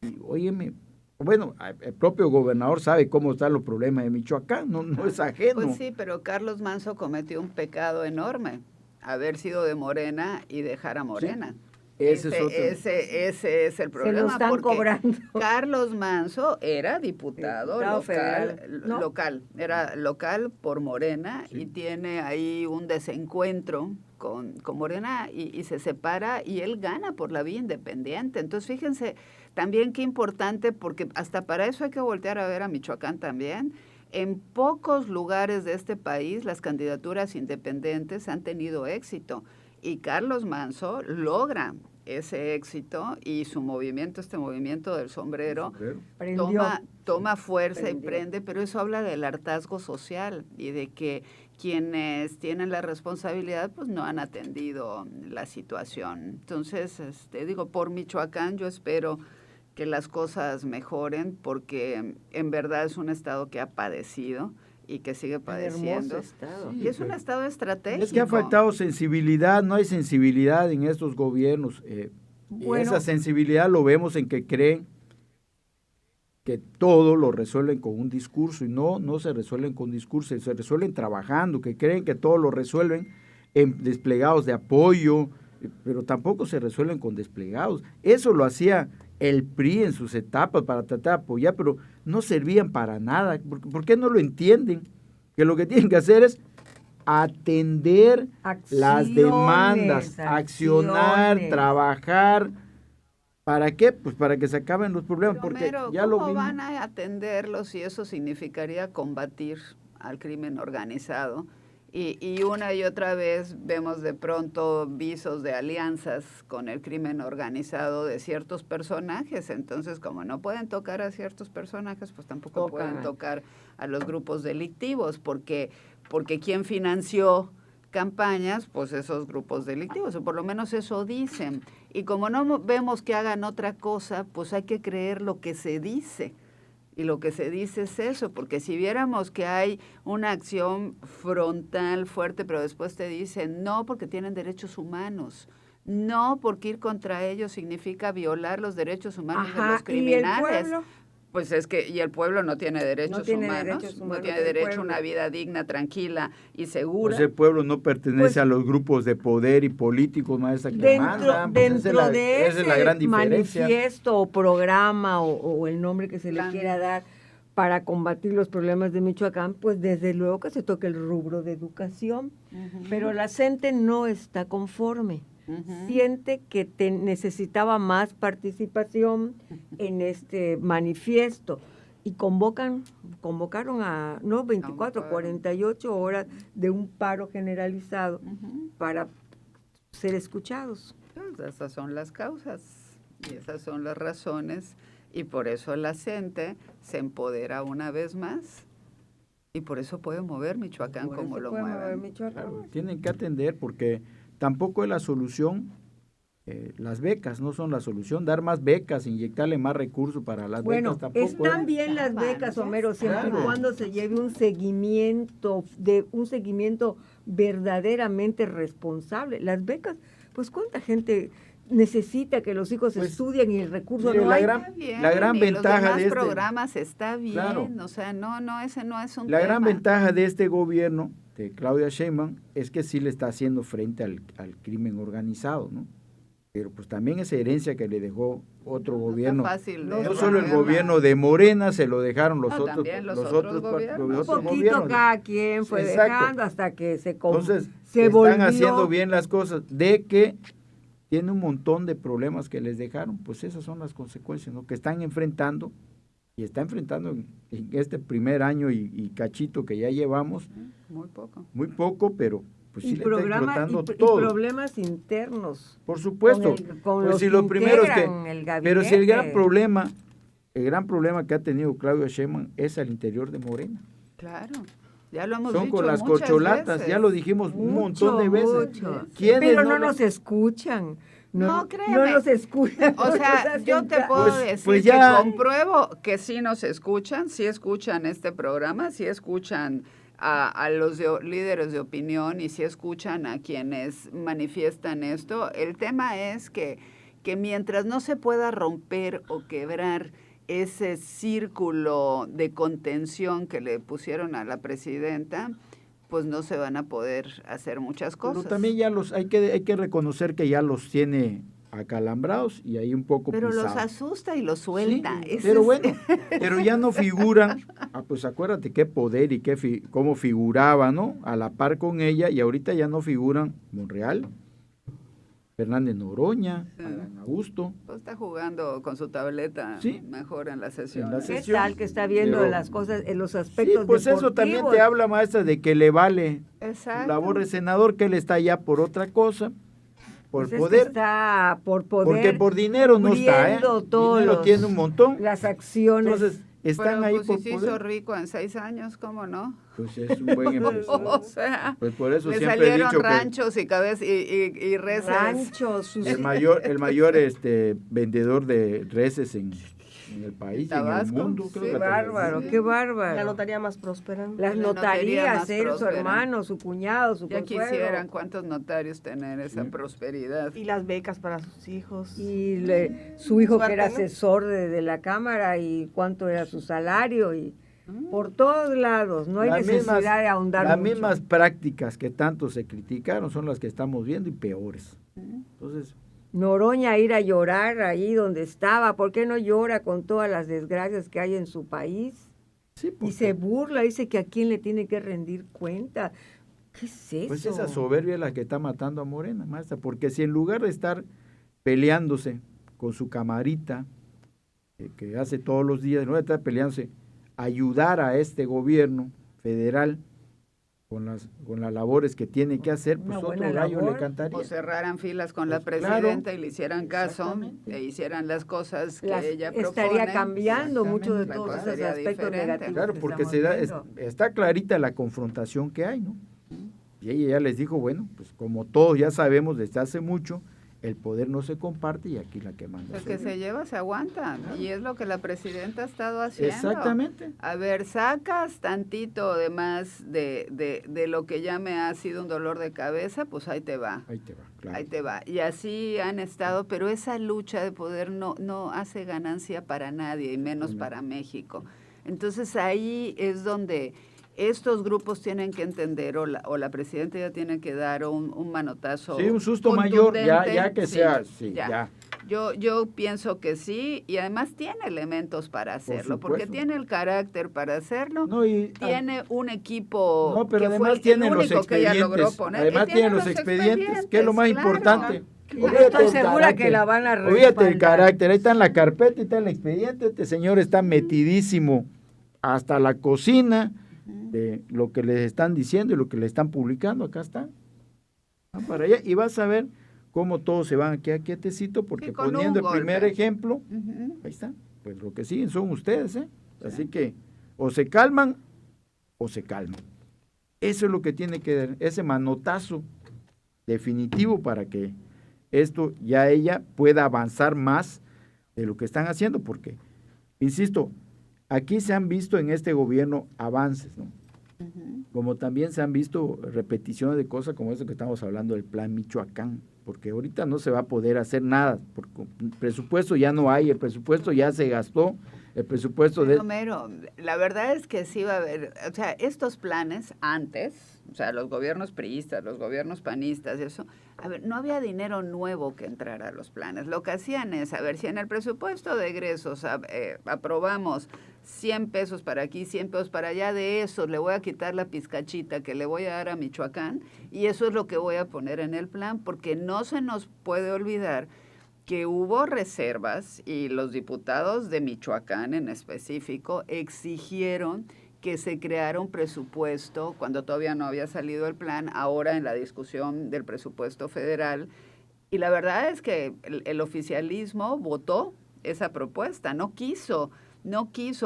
[SPEAKER 5] y, óyeme, bueno, el propio gobernador sabe cómo están los problemas de Michoacán, no es ajeno.
[SPEAKER 3] Pues sí, pero Carlos Manzo cometió un pecado enorme, haber sido de Morena y dejar a Morena.
[SPEAKER 5] Sí. Ese
[SPEAKER 3] es el problema.
[SPEAKER 4] Se lo están cobrando.
[SPEAKER 3] Carlos Manzo era diputado local, era local por Morena, sí. Y tiene ahí un desencuentro con Morena y se separa y él gana por la vía independiente. Entonces fíjense también qué importante, porque hasta para eso hay que voltear a ver a Michoacán también. En pocos lugares de este país las candidaturas independientes han tenido éxito. Y Carlos Manzo logra ese éxito y su movimiento, este movimiento del sombrero, toma fuerza y prende, pero eso habla del hartazgo social y de que quienes tienen la responsabilidad pues no han atendido la situación. Entonces, digo, por Michoacán yo espero que las cosas mejoren porque en verdad es un estado que ha padecido y que sigue padeciendo.
[SPEAKER 4] Estado.
[SPEAKER 3] Y es un estado estratégico.
[SPEAKER 5] Es que ha faltado sensibilidad, no hay sensibilidad en estos gobiernos. Y esa sensibilidad lo vemos en que creen que todo lo resuelven con un discurso, y no se resuelven con discurso, se resuelven trabajando, que creen que todo lo resuelven en desplegados de apoyo, pero tampoco se resuelven con desplegados. Eso lo hacía el PRI en sus etapas para tratar de apoyar, pero no servían para nada. ¿Por qué no lo entienden? Que lo que tienen que hacer es atender las demandas, accionar, trabajar. ¿Para qué? Pues para que se acaben los problemas. Porque ya
[SPEAKER 3] ¿cómo van a atenderlos si eso significaría combatir al crimen organizado? Y una y otra vez vemos de pronto visos de alianzas con el crimen organizado de ciertos personajes. Entonces, como no pueden tocar a ciertos personajes, pues tampoco pueden tocar a los grupos delictivos, porque quien financió campañas, pues esos grupos delictivos, o por lo menos eso dicen. Y como no vemos que hagan otra cosa, pues hay que creer lo que se dice. Y lo que se dice es eso, porque si viéramos que hay una acción frontal fuerte, pero después te dicen, no, porque tienen derechos humanos, no, porque ir contra ellos significa violar los derechos humanos de los criminales.
[SPEAKER 4] ¿Y el pueblo?
[SPEAKER 3] Pues es que, y el pueblo no tiene derechos humanos, no tiene derecho a una vida digna, tranquila y segura.
[SPEAKER 5] Pues el pueblo no pertenece a los grupos de poder y políticos, maestra, que mandan.
[SPEAKER 4] Dentro de
[SPEAKER 5] esa es la gran diferencia.
[SPEAKER 4] Manifiesto o programa o el nombre que se le quiera dar, para combatir los problemas de Michoacán, pues desde luego que se toque el rubro de educación, pero la gente no está conforme. Siente que necesitaba más participación en este manifiesto y convocaron a 24, 48 horas de un paro generalizado para ser escuchados.
[SPEAKER 3] Pues esas son las causas y esas son las razones, y por eso la gente se empodera una vez más y por eso puede mover Michoacán como lo mueven.
[SPEAKER 5] Claro, tienen que atender, porque tampoco es la solución, las becas no son la solución, dar más becas, inyectarle más recursos para las becas tampoco.
[SPEAKER 4] Están bien las becas, Homero, siempre y cuando se lleve un seguimiento verdaderamente responsable. Las becas, pues cuánta gente necesita que los hijos estudien y el recurso no hay.
[SPEAKER 5] La gran ventaja de este
[SPEAKER 3] programas está bien,
[SPEAKER 5] claro,
[SPEAKER 3] o sea, ese no es un
[SPEAKER 5] la
[SPEAKER 3] tema.
[SPEAKER 5] gran ventaja de este gobierno de Claudia Sheinbaum es que sí le está haciendo frente al crimen organizado, ¿no? Pero pues también esa herencia que le dejó otro gobierno, no solo el gobierno de Morena, se lo dejaron los otros gobiernos.
[SPEAKER 4] Un poquito cada quien fue dejando hasta que se
[SPEAKER 5] Entonces,
[SPEAKER 4] se
[SPEAKER 5] están
[SPEAKER 4] volvió
[SPEAKER 5] haciendo bien las cosas, de que tiene un montón de problemas que les dejaron, pues esas son las consecuencias, ¿no? Que están enfrentando, y está enfrentando en este primer año y cachito que ya llevamos. Muy poco, pero pues sí le está explotando todo.
[SPEAKER 4] Y problemas internos.
[SPEAKER 5] Por supuesto,
[SPEAKER 4] con
[SPEAKER 5] pues
[SPEAKER 4] los
[SPEAKER 5] si lo primero es que,
[SPEAKER 4] el gabinete.
[SPEAKER 5] pero si el gran problema que ha tenido Claudia Sheinbaum es al interior de Morena.
[SPEAKER 3] Claro. Ya lo hemos
[SPEAKER 5] Son
[SPEAKER 3] dicho
[SPEAKER 5] con las
[SPEAKER 3] muchas
[SPEAKER 5] corcholatas,
[SPEAKER 3] veces.
[SPEAKER 5] ya lo dijimos un montón de veces.
[SPEAKER 4] Pero no nos escuchan.
[SPEAKER 3] No, créeme.
[SPEAKER 4] No nos escuchan.
[SPEAKER 3] O sea, yo te puedo decir
[SPEAKER 5] pues
[SPEAKER 3] que compruebo que sí nos escuchan, sí escuchan este programa, sí escuchan a los líderes de opinión y sí escuchan a quienes manifiestan esto. El tema es que mientras no se pueda romper o quebrar ese círculo de contención que le pusieron a la presidenta, pues no se van a poder hacer muchas cosas.
[SPEAKER 5] Pero también ya hay que reconocer que ya los tiene acalambrados y ahí un poco
[SPEAKER 3] pero
[SPEAKER 5] pisados.
[SPEAKER 3] los asusta y los suelta.
[SPEAKER 5] Sí, pero bueno, pero ya no figuran, pues acuérdate qué poder y cómo figuraba, ¿no? A la par con ella, y ahorita ya no figuran Monreal, Fernández Noroña, Adán Augusto.
[SPEAKER 3] Pues está jugando con su tableta mejor en la sesión.
[SPEAKER 4] ¿Qué tal que está viendo las cosas, en los aspectos
[SPEAKER 5] pues
[SPEAKER 4] deportivos?
[SPEAKER 5] Eso también te habla, maestra, de que le vale su labor de senador, que él está ya por otra cosa, por
[SPEAKER 4] pues
[SPEAKER 5] poder.
[SPEAKER 4] Es que está por poder.
[SPEAKER 5] Porque por dinero no está, Dinero tiene un montón.
[SPEAKER 4] Las acciones.
[SPEAKER 5] Entonces, están
[SPEAKER 3] pero,
[SPEAKER 5] ahí
[SPEAKER 3] pues,
[SPEAKER 5] por
[SPEAKER 3] si
[SPEAKER 5] poder.
[SPEAKER 3] se hizo rico en 6 años, ¿cómo no?
[SPEAKER 5] Pues es un buen empresario.
[SPEAKER 3] O sea,
[SPEAKER 5] pues por eso
[SPEAKER 3] le
[SPEAKER 5] siempre
[SPEAKER 3] salieron
[SPEAKER 5] he dicho
[SPEAKER 3] ranchos y reses.
[SPEAKER 4] Ranchos.
[SPEAKER 5] El mayor vendedor de reses en el país,
[SPEAKER 3] Tabasco,
[SPEAKER 5] en el mundo.
[SPEAKER 3] sí.
[SPEAKER 5] Creo
[SPEAKER 4] Qué bárbaro, qué bárbaro.
[SPEAKER 2] La notaría más próspera.
[SPEAKER 4] Las notarías, su hermano, su cuñado, su
[SPEAKER 3] ya
[SPEAKER 4] consuegro.
[SPEAKER 3] quisieran cuántos notarios tener esa prosperidad.
[SPEAKER 2] Y las becas para sus hijos.
[SPEAKER 4] Y su hijo que era asesor de la Cámara, y cuánto era su salario, y por todos lados, no hay necesidad de ahondar
[SPEAKER 5] Las
[SPEAKER 4] mucho.
[SPEAKER 5] mismas prácticas que tanto se criticaron son las que estamos viendo, y peores. Entonces,
[SPEAKER 4] Noroña ir a llorar ahí donde estaba, ¿por qué no llora con todas las desgracias que hay en su país?
[SPEAKER 5] sí,
[SPEAKER 4] Y se burla, dice que a quién le tiene que rendir cuenta. ¿Qué es eso?
[SPEAKER 5] pues esa soberbia es la que está matando a Morena, maestra, porque si en lugar de estar peleándose con su camarita, que hace todos los días, no está peleándose, ayudar a este gobierno federal con las labores que tiene que hacer, pues otro gallo le cantaría.
[SPEAKER 3] O cerraran filas con
[SPEAKER 5] Pues
[SPEAKER 3] la presidenta,
[SPEAKER 5] claro,
[SPEAKER 3] y le hicieran caso, e hicieran las cosas que ella propone.
[SPEAKER 4] Estaría cambiando mucho de
[SPEAKER 3] La
[SPEAKER 4] todos
[SPEAKER 3] cosa
[SPEAKER 4] esos
[SPEAKER 3] sería
[SPEAKER 4] aspectos
[SPEAKER 3] diferente.
[SPEAKER 4] negativos.
[SPEAKER 5] Claro,
[SPEAKER 4] que
[SPEAKER 5] porque
[SPEAKER 4] estamos viendo.
[SPEAKER 5] está clarita la confrontación que hay, ¿no? Y ella ya les dijo, bueno, pues como todos ya sabemos desde hace mucho, el poder no se comparte y aquí la que manda.
[SPEAKER 3] El que se lleva se aguanta, y es lo que la presidenta ha estado haciendo.
[SPEAKER 5] Exactamente.
[SPEAKER 3] A ver, sacas tantito de más de lo que ya me ha sido un dolor de cabeza, pues ahí te va.
[SPEAKER 5] Ahí te va, claro.
[SPEAKER 3] Ahí te va. Y así han estado, pero esa lucha de poder no hace ganancia para nadie, y menos para México. Entonces ahí es donde estos grupos tienen que entender, o la presidenta ya tiene que dar un manotazo.
[SPEAKER 5] Sí, un susto mayor, ya
[SPEAKER 3] contundente.
[SPEAKER 5] que sea,
[SPEAKER 3] ya. Yo pienso que sí, y además tiene elementos para hacerlo, porque tiene el carácter para hacerlo, tiene un equipo
[SPEAKER 5] pero
[SPEAKER 3] que
[SPEAKER 5] además
[SPEAKER 3] fue el
[SPEAKER 5] tiene
[SPEAKER 3] único
[SPEAKER 5] los
[SPEAKER 3] que ella
[SPEAKER 5] expedientes,
[SPEAKER 3] logró poner.
[SPEAKER 5] además tiene los expedientes, que es lo más importante.
[SPEAKER 4] Yo estoy segura que la van a respaldar.
[SPEAKER 5] Olvídate el carácter, ahí está en la carpeta, ahí está el expediente, este señor está metidísimo hasta la cocina de lo que les están diciendo y lo que le están publicando, acá está. Van para allá y vas a ver cómo todos se van aquí a quietecito, porque poniendo el primer ejemplo, ahí está, pues lo que siguen son ustedes, ¿eh? Sí. Así que o se calman o se calman. Eso es lo que tiene que dar, ese manotazo definitivo para que esto ya ella pueda avanzar más de lo que están haciendo, porque, insisto, aquí se han visto en este gobierno avances, ¿no? Como también se han visto repeticiones de cosas como eso que estamos hablando del plan Michoacán, porque ahorita no se va a poder hacer nada, porque el presupuesto ya no hay, el presupuesto ya se gastó, el presupuesto de...
[SPEAKER 3] Homero, la verdad es que sí va a haber, o sea, estos planes antes, o sea, los gobiernos priistas, los gobiernos panistas y eso, a ver, no había dinero nuevo que entrara a los planes. Lo que hacían es, a ver, si en el presupuesto de egresos aprobamos 100 pesos para aquí, 100 pesos para allá, de eso le voy a quitar la pizcachita que le voy a dar a Michoacán y eso es lo que voy a poner en el plan, porque no se nos puede olvidar que hubo reservas y los diputados de Michoacán en específico exigieron que se creara un presupuesto cuando todavía no había salido el plan, ahora en la discusión del presupuesto federal. Y la verdad es que el oficialismo votó esa propuesta, no quiso,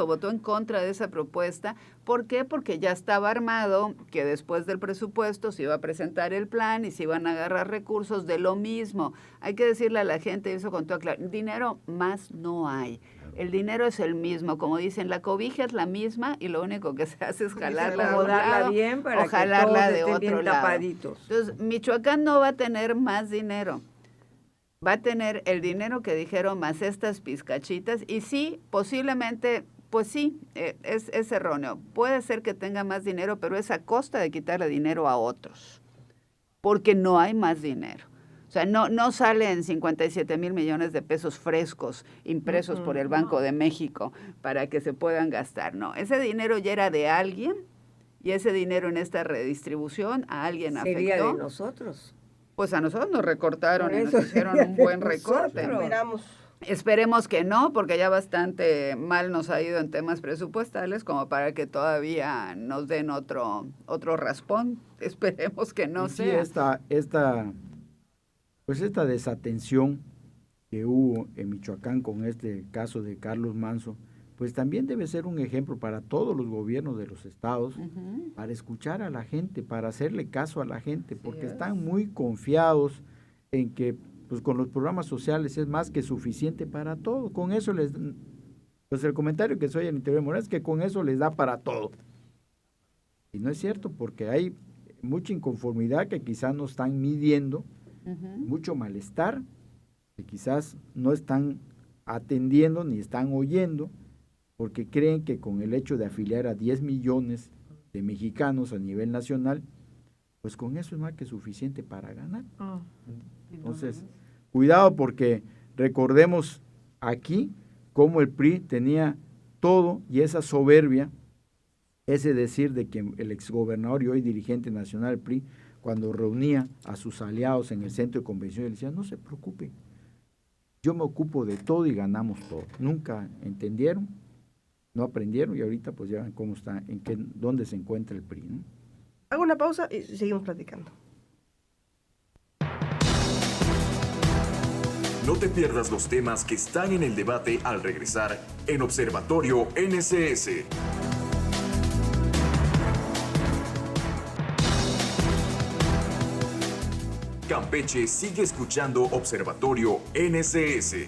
[SPEAKER 3] votó en contra de esa propuesta. ¿Por qué? Porque ya estaba armado que después del presupuesto se iba a presentar el plan y se iban a agarrar recursos de lo mismo. Hay que decirle a la gente, eso con toda claridad, dinero más no hay. El dinero es el mismo, como dicen, la cobija es la misma y lo único que se hace es jalarla de un lado
[SPEAKER 4] bien para
[SPEAKER 3] o jalarla de otro
[SPEAKER 4] bien
[SPEAKER 3] lado.
[SPEAKER 4] Tapaditos.
[SPEAKER 3] Entonces, Michoacán no va a tener más dinero. Va a tener el dinero que dijeron más estas pizcachitas y sí, posiblemente, pues sí, es erróneo. Puede ser que tenga más dinero, pero es a costa de quitarle dinero a otros, porque no hay más dinero. O sea, no salen 57,000 millones de pesos frescos impresos por el Banco de México para que se puedan gastar. No, ese dinero ya era de alguien y ese dinero en esta redistribución a alguien afectó.
[SPEAKER 4] Sería de nosotros.
[SPEAKER 3] Pues a nosotros nos recortaron y nos hicieron un buen recorte. Esperemos que no, porque ya bastante mal nos ha ido en temas presupuestales como para que todavía nos den otro raspón. Esperemos que no sea.
[SPEAKER 5] Esta desatención que hubo en Michoacán con este caso de Carlos Manso, pues también debe ser un ejemplo para todos los gobiernos de los estados, para escuchar a la gente, para hacerle caso a la gente, porque están muy confiados en que pues con los programas sociales es más que suficiente para todo. Con eso pues el comentario que soy en Interior Morales es que con eso les da para todo. Y no es cierto, porque hay mucha inconformidad que quizás no están midiendo, mucho malestar que quizás no están atendiendo ni están oyendo, porque creen que con el hecho de afiliar a 10 millones de mexicanos a nivel nacional, pues con eso es más que suficiente para ganar. Entonces, cuidado, porque recordemos aquí cómo el PRI tenía todo y esa soberbia, ese decir de que el exgobernador y hoy dirigente nacional del PRI, cuando reunía a sus aliados en el centro de convención, le decía, no se preocupen, yo me ocupo de todo y ganamos todo. Nunca entendieron, no aprendieron y ahorita pues ya ven cómo está, dónde se encuentra el PRI, ¿no?
[SPEAKER 2] Hago una pausa y seguimos platicando.
[SPEAKER 1] No te pierdas los temas que están en el debate al regresar en Observatorio NSS. Campeche sigue escuchando Observatorio NSS.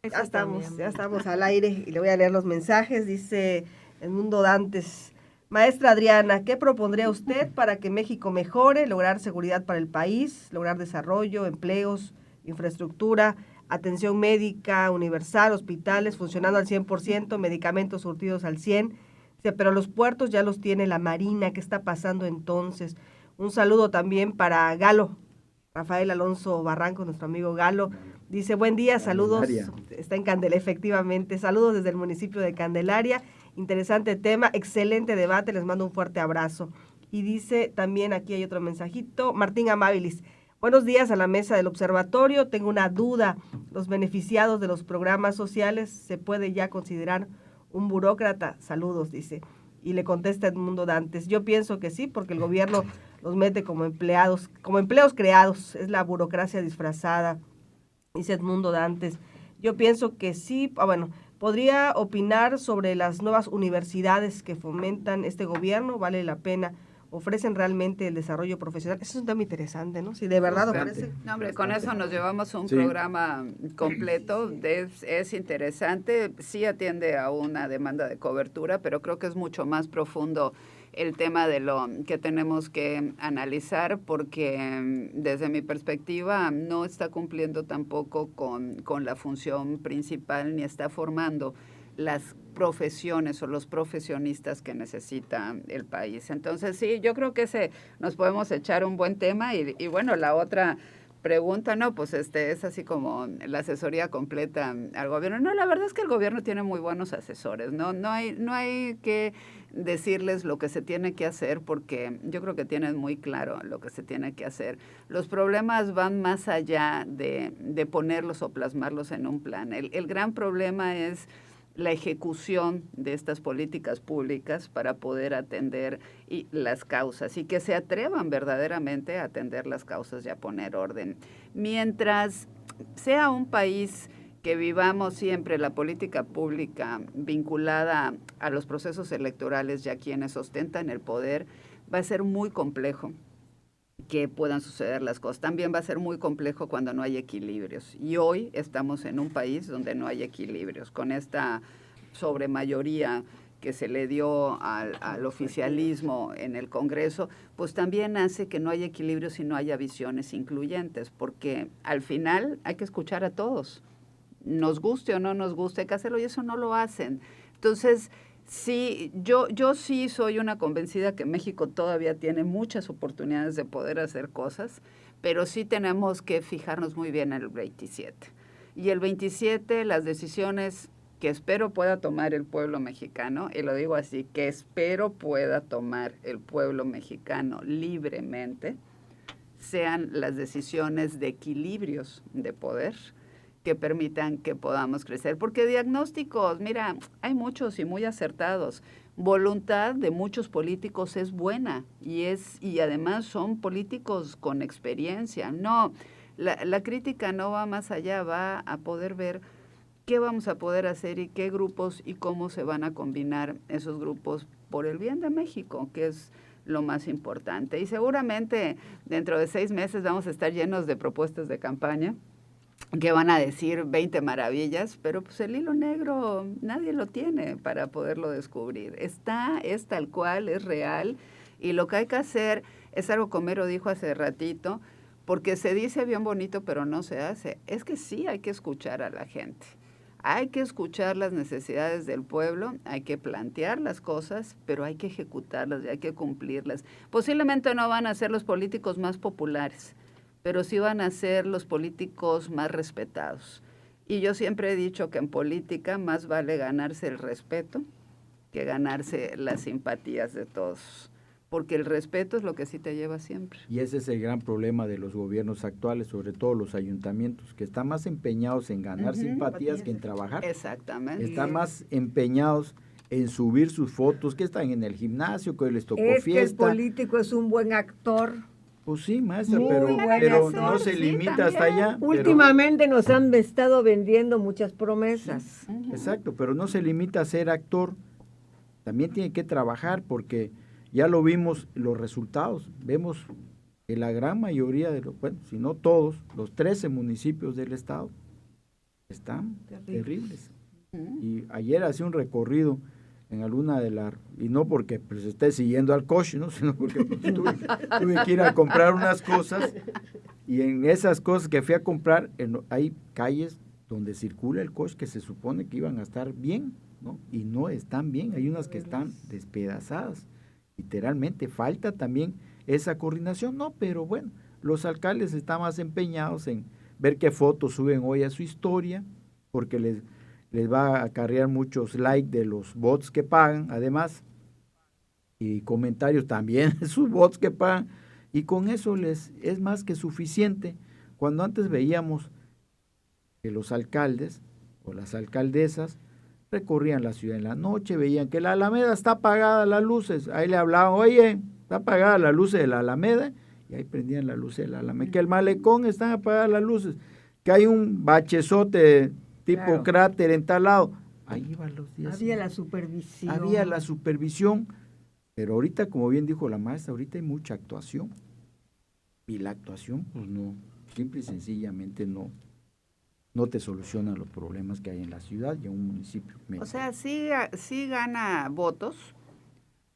[SPEAKER 2] Ya estamos al aire y le voy a leer los mensajes. Dice Edmundo Dantes: Maestra Adriana, ¿qué propondría usted para que México mejore, lograr seguridad para el país, lograr desarrollo, empleos, infraestructura, atención médica universal, hospitales funcionando al 100%, medicamentos surtidos al 100%? Pero los puertos ya los tiene la Marina, ¿qué está pasando entonces? Un saludo también para Galo, Rafael Alonso Barranco, nuestro amigo Galo. Dice, buen día, saludos. Está en Candelaria, efectivamente. Saludos desde el municipio de Candelaria. Interesante tema, excelente debate, les mando un fuerte abrazo. Y dice también, aquí hay otro mensajito, Martín Amabilis. Buenos días a la mesa del observatorio. Tengo una duda. ¿Los beneficiados de los programas sociales se puede ya considerar un burócrata? Saludos, dice. Y le contesta Edmundo Dantes. Yo pienso que sí, porque el gobierno los mete como empleados creados. Es la burocracia disfrazada, dice Edmundo Dantes. Yo pienso que sí. Bueno, ¿podría opinar sobre las nuevas universidades que fomentan este gobierno? ¿Vale la pena? ¿Ofrecen realmente el desarrollo profesional? Eso es un tema interesante, ¿no? Si de verdad ofrece.
[SPEAKER 3] No, hombre, con eso nos llevamos un programa completo. Es interesante, sí atiende a una demanda de cobertura, pero creo que es mucho más profundo el tema de lo que tenemos que analizar, porque desde mi perspectiva no está cumpliendo tampoco con la función principal, ni está formando las profesiones o los profesionistas que necesita el país. Entonces, sí, yo creo que nos podemos echar un buen tema y bueno, la otra pregunta, no, pues es así como la asesoría completa al gobierno. No, la verdad es que el gobierno tiene muy buenos asesores, no hay que decirles lo que se tiene que hacer, porque yo creo que tienen muy claro lo que se tiene que hacer. Los problemas van más allá de ponerlos o plasmarlos en un plan. El gran problema es la ejecución de estas políticas públicas para poder atender las causas y que se atrevan verdaderamente a atender las causas y a poner orden. Mientras sea un país que vivamos siempre la política pública vinculada a los procesos electorales y a quienes ostentan el poder, va a ser muy complejo que puedan suceder las cosas. También va a ser muy complejo cuando no hay equilibrios. Y hoy estamos en un país donde no hay equilibrios. Con esta sobremayoría que se le dio al oficialismo en el Congreso, pues también hace que no haya equilibrios y no haya visiones incluyentes, porque al final hay que escuchar a todos. Nos guste o no nos guste, hay que hacerlo, y eso no lo hacen. Entonces, sí, yo sí soy una convencida que México todavía tiene muchas oportunidades de poder hacer cosas, pero sí tenemos que fijarnos muy bien en el 27. Y el 27, las decisiones que espero pueda tomar el pueblo mexicano, y lo digo así, que espero pueda tomar el pueblo mexicano libremente, sean las decisiones de equilibrios de poder que permitan que podamos crecer. Porque diagnósticos, mira, hay muchos y muy acertados. Voluntad de muchos políticos es buena y además son políticos con experiencia. No, la crítica no va más allá, va a poder ver qué vamos a poder hacer y qué grupos y cómo se van a combinar esos grupos por el bien de México, que es lo más importante. Y seguramente dentro de 6 meses vamos a estar llenos de propuestas de campaña que van a decir 20 maravillas, pero pues el hilo negro nadie lo tiene para poderlo descubrir. Es tal cual, es real, y lo que hay que hacer es algo que Homero dijo hace ratito, porque se dice bien bonito, pero no se hace. Es que sí hay que escuchar a la gente. Hay que escuchar las necesidades del pueblo, hay que plantear las cosas, pero hay que ejecutarlas y hay que cumplirlas. Posiblemente no van a ser los políticos más populares, pero sí van a ser los políticos más respetados. Y yo siempre he dicho que en política más vale ganarse el respeto que ganarse las simpatías de todos, porque el respeto es lo que sí te lleva siempre.
[SPEAKER 5] Y ese es el gran problema de los gobiernos actuales, sobre todo los ayuntamientos, que están más empeñados en ganar simpatías que en trabajar.
[SPEAKER 3] Exactamente.
[SPEAKER 5] Están más empeñados en subir sus fotos, que están en el gimnasio, que hoy les tocó
[SPEAKER 4] fiesta.
[SPEAKER 5] Que
[SPEAKER 4] el político es un buen actor.
[SPEAKER 5] Pues sí, maestra, pero no se limita hasta allá.
[SPEAKER 4] Últimamente nos han estado vendiendo muchas promesas.
[SPEAKER 5] Exacto, pero no se limita a ser actor. También tiene que trabajar, porque ya lo vimos los resultados. Vemos que la gran mayoría de los, bueno, si no todos, los 13 municipios del estado están terribles. Y ayer hacía un recorrido en alguna de las, y no porque pues esté siguiendo al coach, ¿no? Sino porque pues, tuve que ir a comprar unas cosas, y en esas cosas que fui a comprar, hay calles donde circula el coach que se supone que iban a estar bien, ¿no? Y no están bien, hay unas que están despedazadas, literalmente. Falta también esa coordinación, no, pero bueno, los alcaldes están más empeñados en ver qué fotos suben hoy a su historia, porque les va a acarrear muchos likes de los bots que pagan, además, y comentarios también de sus bots que pagan, y con eso les es más que suficiente. Cuando antes veíamos que los alcaldes o las alcaldesas recorrían la ciudad en la noche, veían que la Alameda está apagada las luces, ahí le hablaban, oye, está apagada las luces de la Alameda, y ahí prendían las luces de la Alameda, que el malecón están apagadas las luces, que hay un bachezote tipo cráter en tal lado, ahí iban los días.
[SPEAKER 4] Había la supervisión.
[SPEAKER 5] Había la supervisión, pero ahorita, como bien dijo la maestra, ahorita hay mucha actuación, y la actuación, pues no, simple y sencillamente no te soluciona los problemas que hay en la ciudad y en un municipio.
[SPEAKER 3] O sea, sí gana votos,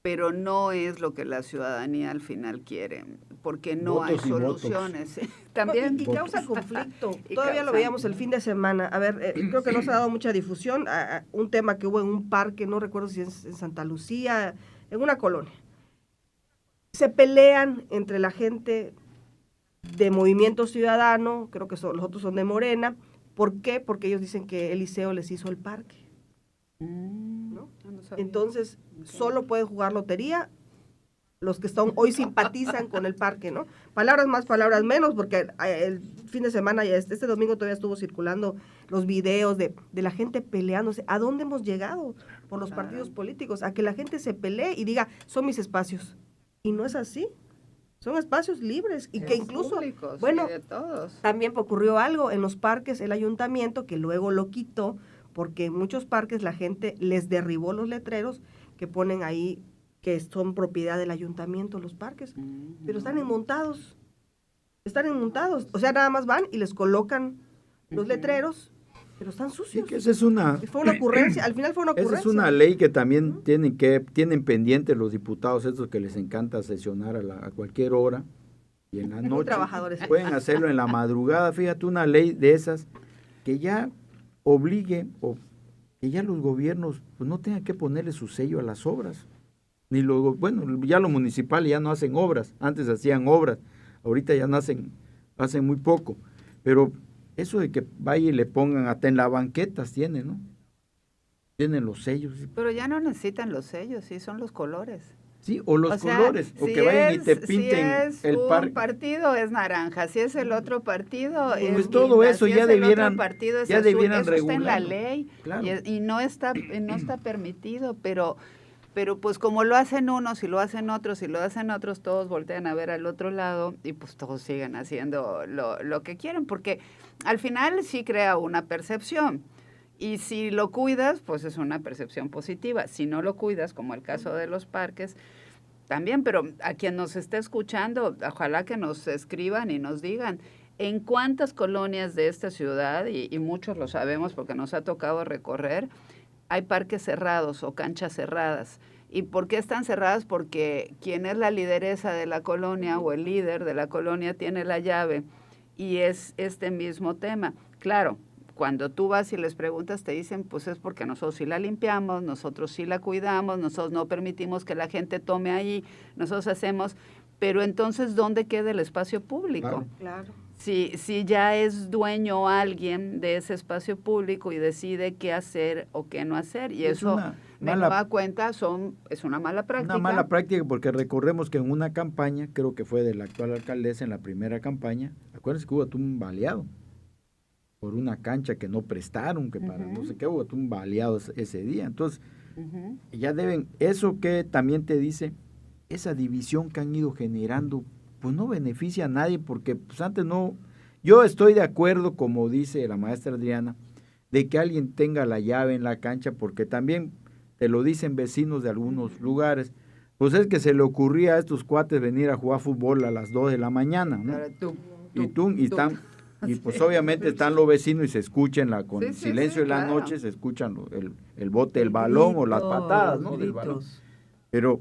[SPEAKER 3] pero no es lo que la ciudadanía al final quiere, porque no
[SPEAKER 5] votos
[SPEAKER 3] hay soluciones. También
[SPEAKER 2] y causa conflicto.
[SPEAKER 3] Y
[SPEAKER 2] Todavía lo veíamos el fin de semana. A ver, creo que no se ha dado mucha difusión a un tema que hubo en un parque, no recuerdo si es en Santa Lucía, en una colonia. Se pelean entre la gente de Movimiento Ciudadano, creo que los otros son de Morena. ¿Por qué? Porque ellos dicen que Eliseo les hizo el parque, ¿no? Entonces, solo pueden jugar lotería los que hoy simpatizan con el parque, ¿no? Palabras más, palabras menos, porque el fin de semana, este domingo todavía estuvo circulando los videos de la gente peleándose. ¿A dónde hemos llegado por los partidos políticos? A que la gente se pelee y diga, son mis espacios. Y no es así. Son espacios libres y que incluso,
[SPEAKER 3] públicos,
[SPEAKER 2] bueno,
[SPEAKER 3] de todos.
[SPEAKER 2] También ocurrió algo en los parques, el ayuntamiento, que luego lo quitó, porque en muchos parques la gente les derribó los letreros que ponen ahí que son propiedad del ayuntamiento los parques, pero están enmontados, o sea, nada más van y les colocan los letreros, pero están sucios.
[SPEAKER 5] Sí, que esa es una...
[SPEAKER 2] Fue una ocurrencia, al final fue una ocurrencia.
[SPEAKER 5] Esa es una ley que también tienen pendiente los diputados estos que les encanta sesionar a cualquier hora y en la noche.
[SPEAKER 2] Trabajadores.
[SPEAKER 5] Pueden hacerlo en la madrugada. Fíjate, una ley de esas que ya obligue o que ya los gobiernos pues no tengan que ponerle su sello a las obras. Bueno, ya los municipales ya no hacen obras. Antes hacían obras. Ahorita ya no hacen muy poco. Pero eso de que vaya y le pongan hasta en las banquetas tienen, ¿no? Tienen los sellos.
[SPEAKER 3] Pero ya no necesitan los sellos, sí, son los colores.
[SPEAKER 5] Sí, o los colores, o que vayan y te pinten
[SPEAKER 3] si
[SPEAKER 5] el
[SPEAKER 3] es
[SPEAKER 5] parque.
[SPEAKER 3] un partido es naranja, si es el otro partido
[SPEAKER 5] pues
[SPEAKER 3] es
[SPEAKER 5] todo
[SPEAKER 3] guinda,
[SPEAKER 5] eso
[SPEAKER 3] si
[SPEAKER 5] ya
[SPEAKER 3] es
[SPEAKER 5] debieran,
[SPEAKER 3] el otro partido es
[SPEAKER 5] ya
[SPEAKER 3] azul.
[SPEAKER 5] debieran
[SPEAKER 3] Eso está en la
[SPEAKER 5] regularlo.
[SPEAKER 3] ley,
[SPEAKER 5] Claro.
[SPEAKER 3] y no está permitido, pero pues como lo hacen unos y lo hacen otros y lo hacen otros, todos voltean a ver al otro lado y pues todos siguen haciendo lo que quieren, porque al final sí crea una percepción. Y si lo cuidas, pues es una percepción positiva. Si no lo cuidas, como el caso de los parques, también, pero a quien nos esté escuchando, ojalá que nos escriban y nos digan en cuántas colonias de esta ciudad, y muchos lo sabemos porque nos ha tocado recorrer, hay parques cerrados o canchas cerradas. ¿Y por qué están cerradas? Porque quien es la lideresa de la colonia o el líder de la colonia tiene la llave y es este mismo tema. Claro, cuando tú vas y les preguntas, te dicen, pues es porque nosotros sí la limpiamos, nosotros sí la cuidamos, nosotros no permitimos que la gente tome ahí, nosotros hacemos, pero entonces, ¿dónde queda el espacio público?
[SPEAKER 2] Claro.
[SPEAKER 3] Si ya es dueño alguien de ese espacio público y decide qué hacer o qué no hacer, y eso, de nueva cuenta, es una mala práctica.
[SPEAKER 5] Una mala práctica porque recordemos que en una campaña, creo que fue de la actual alcaldesa en la primera campaña, acuérdense que hubo un baleado por una cancha que no prestaron, que para no sé qué, hubo un baleado ese día. Entonces, ya deben, eso que también te dice, esa división que han ido generando, pues no beneficia a nadie, porque pues antes no, yo estoy de acuerdo, como dice la maestra Adriana, de que alguien tenga la llave en la cancha, porque también te lo dicen vecinos de algunos lugares, pues es que se le ocurría a estos cuates venir a jugar fútbol a las 2 de la mañana, ¿no? Y pues obviamente están los vecinos y se escuchan con el silencio de la noche, se escuchan el bote, el balón o las patadas, ¿no? Del balón. Pero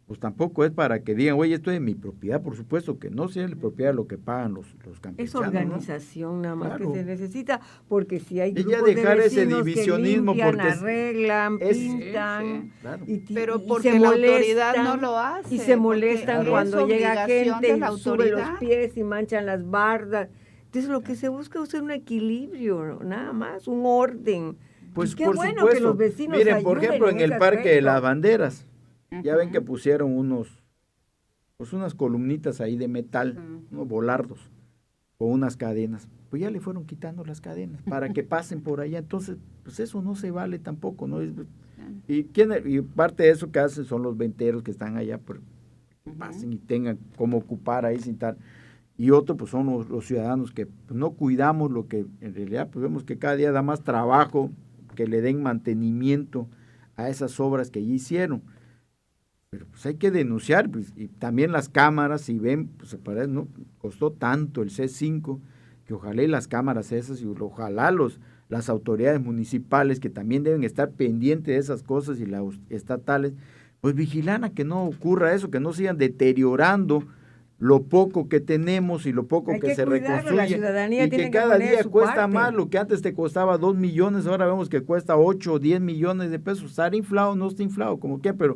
[SPEAKER 5] pues tampoco es para que digan, oye, esto es mi propiedad, por supuesto que no sea la propiedad de lo que pagan los campechanos.
[SPEAKER 4] Es organización, ¿no? Nada más
[SPEAKER 5] Claro.
[SPEAKER 4] que se necesita, porque si hay
[SPEAKER 5] Y ya
[SPEAKER 4] grupos
[SPEAKER 5] dejar
[SPEAKER 4] de
[SPEAKER 5] ese
[SPEAKER 4] vecinos
[SPEAKER 5] divisionismo,
[SPEAKER 4] que limpian,
[SPEAKER 5] porque
[SPEAKER 4] arreglan,
[SPEAKER 5] es-
[SPEAKER 4] pintan,
[SPEAKER 3] Sí,
[SPEAKER 5] Claro.
[SPEAKER 3] Pero
[SPEAKER 4] y
[SPEAKER 3] porque
[SPEAKER 4] se
[SPEAKER 3] la autoridad
[SPEAKER 4] molestan,
[SPEAKER 3] no lo hace.
[SPEAKER 4] y se
[SPEAKER 3] porque
[SPEAKER 4] molestan
[SPEAKER 3] es
[SPEAKER 4] cuando llega
[SPEAKER 3] obligación
[SPEAKER 4] gente
[SPEAKER 3] de
[SPEAKER 4] y
[SPEAKER 3] la
[SPEAKER 4] sube los
[SPEAKER 3] autoridad.
[SPEAKER 4] pies y manchan las bardas. Entonces lo que se busca es un equilibrio, ¿no? Nada más, un orden.
[SPEAKER 5] Pues
[SPEAKER 4] Y qué
[SPEAKER 5] por
[SPEAKER 4] bueno
[SPEAKER 5] supuesto.
[SPEAKER 4] que los vecinos
[SPEAKER 5] Miren, por
[SPEAKER 4] ayuden
[SPEAKER 5] ejemplo, en el
[SPEAKER 4] ese
[SPEAKER 5] Parque de
[SPEAKER 4] aspecto.
[SPEAKER 5] las Banderas, ya ven
[SPEAKER 3] Ujú.
[SPEAKER 5] que pusieron unas columnitas ahí de metal, unos volardos, con unas cadenas. Pues ya le fueron quitando las cadenas para que pasen por allá. Entonces, pues eso no se vale tampoco, ¿no? Y parte de eso que hacen son los venteros que están allá, pues, pasen y tengan cómo ocupar ahí sin tal. Y otro, pues son los ciudadanos que pues, no cuidamos lo que en realidad, pues vemos que cada día da más trabajo que le den mantenimiento a esas obras que ya hicieron. Pero pues hay que denunciar, pues, y también las cámaras, si ven, pues parece, no costó tanto el C5, que ojalá y las cámaras esas, y ojalá las autoridades municipales, que también deben estar pendientes de esas cosas, y las estatales, pues vigilan a que no ocurra eso, que no sigan deteriorando lo poco que tenemos y lo poco
[SPEAKER 4] Hay
[SPEAKER 5] que
[SPEAKER 4] que
[SPEAKER 5] se
[SPEAKER 4] cuidarlo, la
[SPEAKER 5] reconstruye,
[SPEAKER 4] ciudadanía
[SPEAKER 5] y
[SPEAKER 4] tiene
[SPEAKER 5] que
[SPEAKER 4] que
[SPEAKER 5] cada
[SPEAKER 4] poner
[SPEAKER 5] día
[SPEAKER 4] su
[SPEAKER 5] cuesta
[SPEAKER 4] parte.
[SPEAKER 5] más, lo que antes te costaba 2 millones, ahora vemos que cuesta 8 o 10 millones de pesos. ¿Estará inflado? No está inflado, como que, pero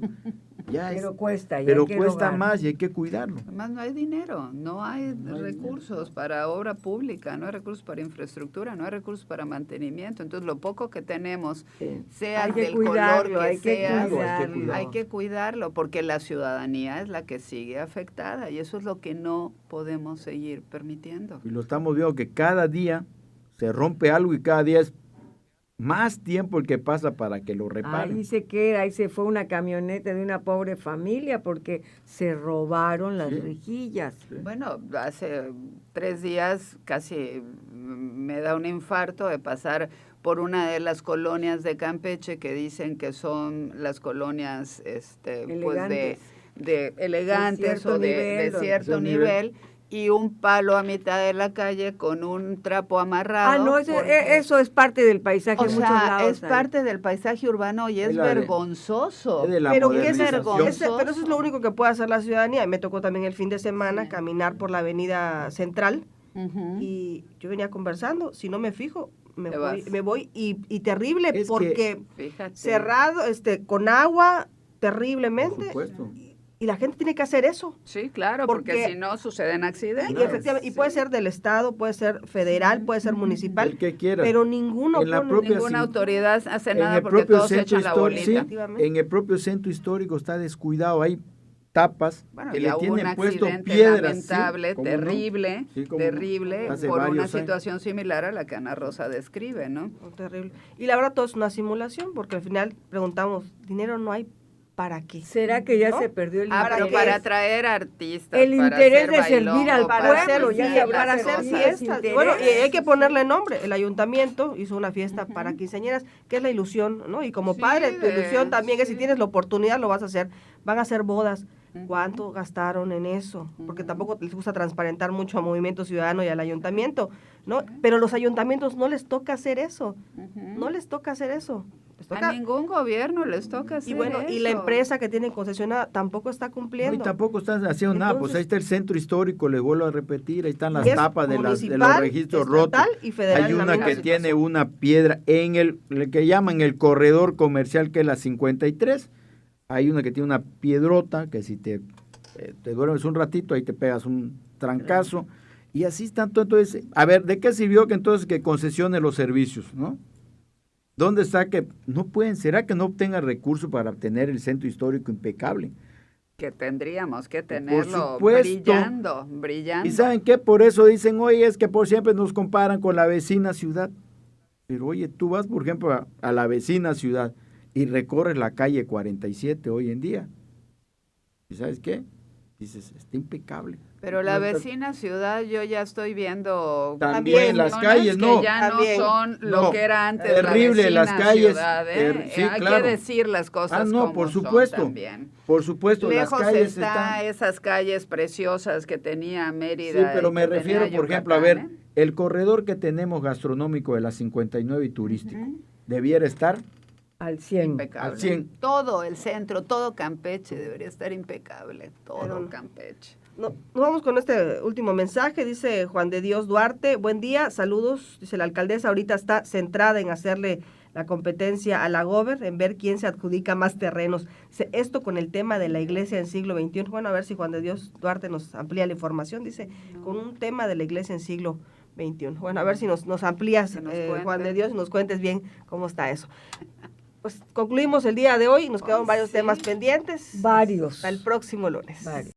[SPEAKER 5] ya
[SPEAKER 4] Pero cuesta, y
[SPEAKER 5] pero
[SPEAKER 4] hay que
[SPEAKER 5] cuesta
[SPEAKER 4] rogar.
[SPEAKER 5] más y hay que cuidarlo.
[SPEAKER 3] Además no hay dinero, no hay recursos
[SPEAKER 5] dinero.
[SPEAKER 3] para obra pública, no hay recursos para infraestructura, no hay recursos para mantenimiento. Entonces lo poco que tenemos,
[SPEAKER 4] Sí.
[SPEAKER 3] sea
[SPEAKER 4] Hay que
[SPEAKER 3] del color
[SPEAKER 4] cuidarlo,
[SPEAKER 3] que
[SPEAKER 4] hay que
[SPEAKER 3] sea,
[SPEAKER 4] cuidarlo.
[SPEAKER 3] hay que cuidarlo, porque la ciudadanía es la que sigue afectada y eso es lo que no podemos seguir permitiendo.
[SPEAKER 5] Y lo estamos viendo que cada día se rompe algo y cada día es más tiempo el que pasa para que lo reparen.
[SPEAKER 4] Ahí se queda, ahí se fue una camioneta de una pobre familia porque se robaron las
[SPEAKER 5] Sí.
[SPEAKER 4] rejillas.
[SPEAKER 3] Bueno, hace 3 días casi me da un infarto de pasar por una de las colonias de Campeche que dicen que son las colonias pues
[SPEAKER 4] Elegantes.
[SPEAKER 3] de elegantes
[SPEAKER 4] cierto
[SPEAKER 3] o de
[SPEAKER 4] nivel,
[SPEAKER 3] cierto
[SPEAKER 5] de
[SPEAKER 3] nivel, y un palo a mitad de la calle con un trapo amarrado.
[SPEAKER 4] Ah, no, eso es parte del paisaje
[SPEAKER 3] o
[SPEAKER 4] en muchos
[SPEAKER 3] sea,
[SPEAKER 4] lados.
[SPEAKER 3] es parte del paisaje urbano y es
[SPEAKER 5] la de-
[SPEAKER 3] vergonzoso.
[SPEAKER 5] Es de la
[SPEAKER 2] Pero, ¿qué es
[SPEAKER 5] modernización.
[SPEAKER 2] pero eso es lo único que puede hacer la ciudadanía. Y me tocó también el fin de semana caminar por la avenida central
[SPEAKER 3] Ujú.
[SPEAKER 2] y yo venía conversando. Si no me fijo,
[SPEAKER 3] Te vas.
[SPEAKER 2] me voy y terrible
[SPEAKER 5] Es que-
[SPEAKER 2] porque
[SPEAKER 3] Fíjate.
[SPEAKER 2] cerrado, con agua,
[SPEAKER 5] Por
[SPEAKER 2] terriblemente.
[SPEAKER 5] supuesto.
[SPEAKER 2] Y la gente tiene que hacer eso.
[SPEAKER 3] Sí, claro, porque
[SPEAKER 2] Porque-
[SPEAKER 3] si no suceden accidentes.
[SPEAKER 2] Y efectivamente, y puede
[SPEAKER 3] Sí.
[SPEAKER 2] ser del Estado, puede ser federal, puede ser municipal,
[SPEAKER 5] El que quiera.
[SPEAKER 2] pero ninguno
[SPEAKER 5] En la
[SPEAKER 2] pone
[SPEAKER 5] propia
[SPEAKER 3] Ninguna
[SPEAKER 5] sí.
[SPEAKER 3] autoridad hace
[SPEAKER 5] En
[SPEAKER 3] nada
[SPEAKER 5] el
[SPEAKER 3] porque
[SPEAKER 5] propio
[SPEAKER 3] todos
[SPEAKER 5] centro
[SPEAKER 3] echan la
[SPEAKER 5] histórico,
[SPEAKER 3] bolita.
[SPEAKER 2] Efectivamente.
[SPEAKER 5] en el propio centro histórico está descuidado, hay tapas
[SPEAKER 3] Bueno,
[SPEAKER 5] que
[SPEAKER 3] ya
[SPEAKER 5] le
[SPEAKER 3] hubo
[SPEAKER 5] tienen
[SPEAKER 3] un
[SPEAKER 5] puesto
[SPEAKER 3] accidente
[SPEAKER 5] piedras,
[SPEAKER 3] lamentable,
[SPEAKER 5] ¿sí? ¿Cómo no?
[SPEAKER 3] terrible,
[SPEAKER 5] Sí, ¿cómo no?
[SPEAKER 3] terrible,
[SPEAKER 5] Hace
[SPEAKER 3] por una
[SPEAKER 5] varios años.
[SPEAKER 3] situación similar a la que Ana Rosa describe, ¿no?
[SPEAKER 2] Oh, terrible. Y la verdad todo es una simulación, porque al final preguntamos, dinero no hay, ¿para qué?
[SPEAKER 4] ¿Será que ya
[SPEAKER 2] ¿No?
[SPEAKER 4] se perdió el
[SPEAKER 3] Pero
[SPEAKER 4] interés?
[SPEAKER 3] para atraer artistas,
[SPEAKER 4] El
[SPEAKER 3] para
[SPEAKER 4] interés
[SPEAKER 3] hacer
[SPEAKER 4] de servir al
[SPEAKER 3] bailongo, para
[SPEAKER 2] Para
[SPEAKER 4] pueblo,
[SPEAKER 2] hacer,
[SPEAKER 4] ya
[SPEAKER 3] hacer
[SPEAKER 4] se
[SPEAKER 2] sí,
[SPEAKER 4] habrá
[SPEAKER 2] para
[SPEAKER 3] las
[SPEAKER 2] hacer
[SPEAKER 3] cosas.
[SPEAKER 2] fiestas.
[SPEAKER 4] interés.
[SPEAKER 2] Bueno, y hay que ponerle nombre. El ayuntamiento hizo una fiesta para quinceañeras, que es la ilusión, ¿no? Y como
[SPEAKER 3] Sí,
[SPEAKER 2] padre, tu ilusión también es si
[SPEAKER 3] sí.
[SPEAKER 2] tienes la oportunidad, lo vas a hacer. Van a hacer bodas.
[SPEAKER 3] Ujú.
[SPEAKER 2] ¿Cuánto gastaron en eso? Porque
[SPEAKER 3] Ujú.
[SPEAKER 2] tampoco les gusta transparentar mucho a Movimiento Ciudadano y al ayuntamiento, ¿no? Pero los ayuntamientos no les toca hacer eso.
[SPEAKER 3] Ujú.
[SPEAKER 2] No les toca hacer eso. Les
[SPEAKER 3] A
[SPEAKER 2] toca.
[SPEAKER 3] ningún gobierno les toca hacer
[SPEAKER 2] Y bueno, y la
[SPEAKER 3] eso.
[SPEAKER 2] empresa que tienen concesionada tampoco está
[SPEAKER 5] No, y
[SPEAKER 2] cumpliendo.
[SPEAKER 5] tampoco están haciendo nada, pues
[SPEAKER 2] Entonces-
[SPEAKER 5] ahí está el centro histórico, les vuelvo a repetir, ahí están las
[SPEAKER 2] Y es
[SPEAKER 5] tapas de los
[SPEAKER 2] municipal,
[SPEAKER 5] registros rotos.
[SPEAKER 2] estatal y federal
[SPEAKER 5] Hay
[SPEAKER 2] en la
[SPEAKER 5] una
[SPEAKER 2] misma
[SPEAKER 5] que
[SPEAKER 2] situación.
[SPEAKER 5] tiene una piedra en el que llaman el corredor comercial, que es la 53. Hay una que tiene una piedrota que si te duermes un ratito, ahí te pegas un trancazo. Y así están todo. Entonces, a ver, ¿de qué sirvió que entonces que concesione los servicios, no? ¿Dónde está que no pueden? ¿Será que no obtengan recursos para obtener el centro histórico impecable?
[SPEAKER 3] Que tendríamos que tenerlo
[SPEAKER 5] supuesto.
[SPEAKER 3] brillando.
[SPEAKER 5] ¿Y saben qué? Por eso dicen, oye, es que por siempre nos comparan con la vecina ciudad. Pero oye, tú vas, por ejemplo, a la vecina ciudad y recorres la calle 47 hoy en día. ¿Y sabes qué? Dices, está impecable.
[SPEAKER 3] Pero la
[SPEAKER 5] No está-
[SPEAKER 3] vecina ciudad, yo ya estoy viendo
[SPEAKER 5] También las
[SPEAKER 3] zonas
[SPEAKER 5] calles,
[SPEAKER 3] que
[SPEAKER 5] no.
[SPEAKER 3] ya
[SPEAKER 2] También.
[SPEAKER 3] no son lo
[SPEAKER 5] No,
[SPEAKER 3] que era antes
[SPEAKER 5] terrible
[SPEAKER 3] la
[SPEAKER 5] las
[SPEAKER 3] vecina
[SPEAKER 5] calles,
[SPEAKER 3] ciudad, ¿eh?
[SPEAKER 5] sí,
[SPEAKER 3] Hay
[SPEAKER 5] claro.
[SPEAKER 3] que decir las cosas
[SPEAKER 5] Ah, no,
[SPEAKER 3] como
[SPEAKER 5] por
[SPEAKER 3] son
[SPEAKER 5] supuesto.
[SPEAKER 3] también.
[SPEAKER 5] Por supuesto,
[SPEAKER 3] Lejos
[SPEAKER 5] las calles
[SPEAKER 3] está
[SPEAKER 5] están...
[SPEAKER 3] esas calles preciosas que tenía Mérida.
[SPEAKER 5] Sí, pero
[SPEAKER 3] y
[SPEAKER 5] me
[SPEAKER 3] que
[SPEAKER 5] refiero,
[SPEAKER 3] tenía
[SPEAKER 5] por ejemplo, a ver,
[SPEAKER 3] Yucatán, ¿eh?
[SPEAKER 5] el corredor que tenemos gastronómico de la 59 y turístico,
[SPEAKER 3] Ujú.
[SPEAKER 5] debiera estar
[SPEAKER 4] Al 100.
[SPEAKER 3] Impecable.
[SPEAKER 5] Al 100.
[SPEAKER 3] Todo el centro, todo Campeche debería estar impecable, todo Campeche.
[SPEAKER 2] Nos vamos con este último mensaje, dice Juan de Dios Duarte, buen día, saludos, dice la alcaldesa, ahorita está centrada en hacerle la competencia a la Gober, en ver quién se adjudica más terrenos. Dice, esto con el tema de la iglesia en siglo XXI, bueno, a ver si Juan de Dios Duarte nos amplía la información, dice, con un tema de la iglesia en siglo XXI. Bueno, a ver si nos amplías, Juan de Dios, y nos cuentes bien cómo está eso. Pues concluimos el día de hoy, nos quedaron varios temas pendientes.
[SPEAKER 4] Varios.
[SPEAKER 2] Hasta el próximo lunes.
[SPEAKER 4] Varios.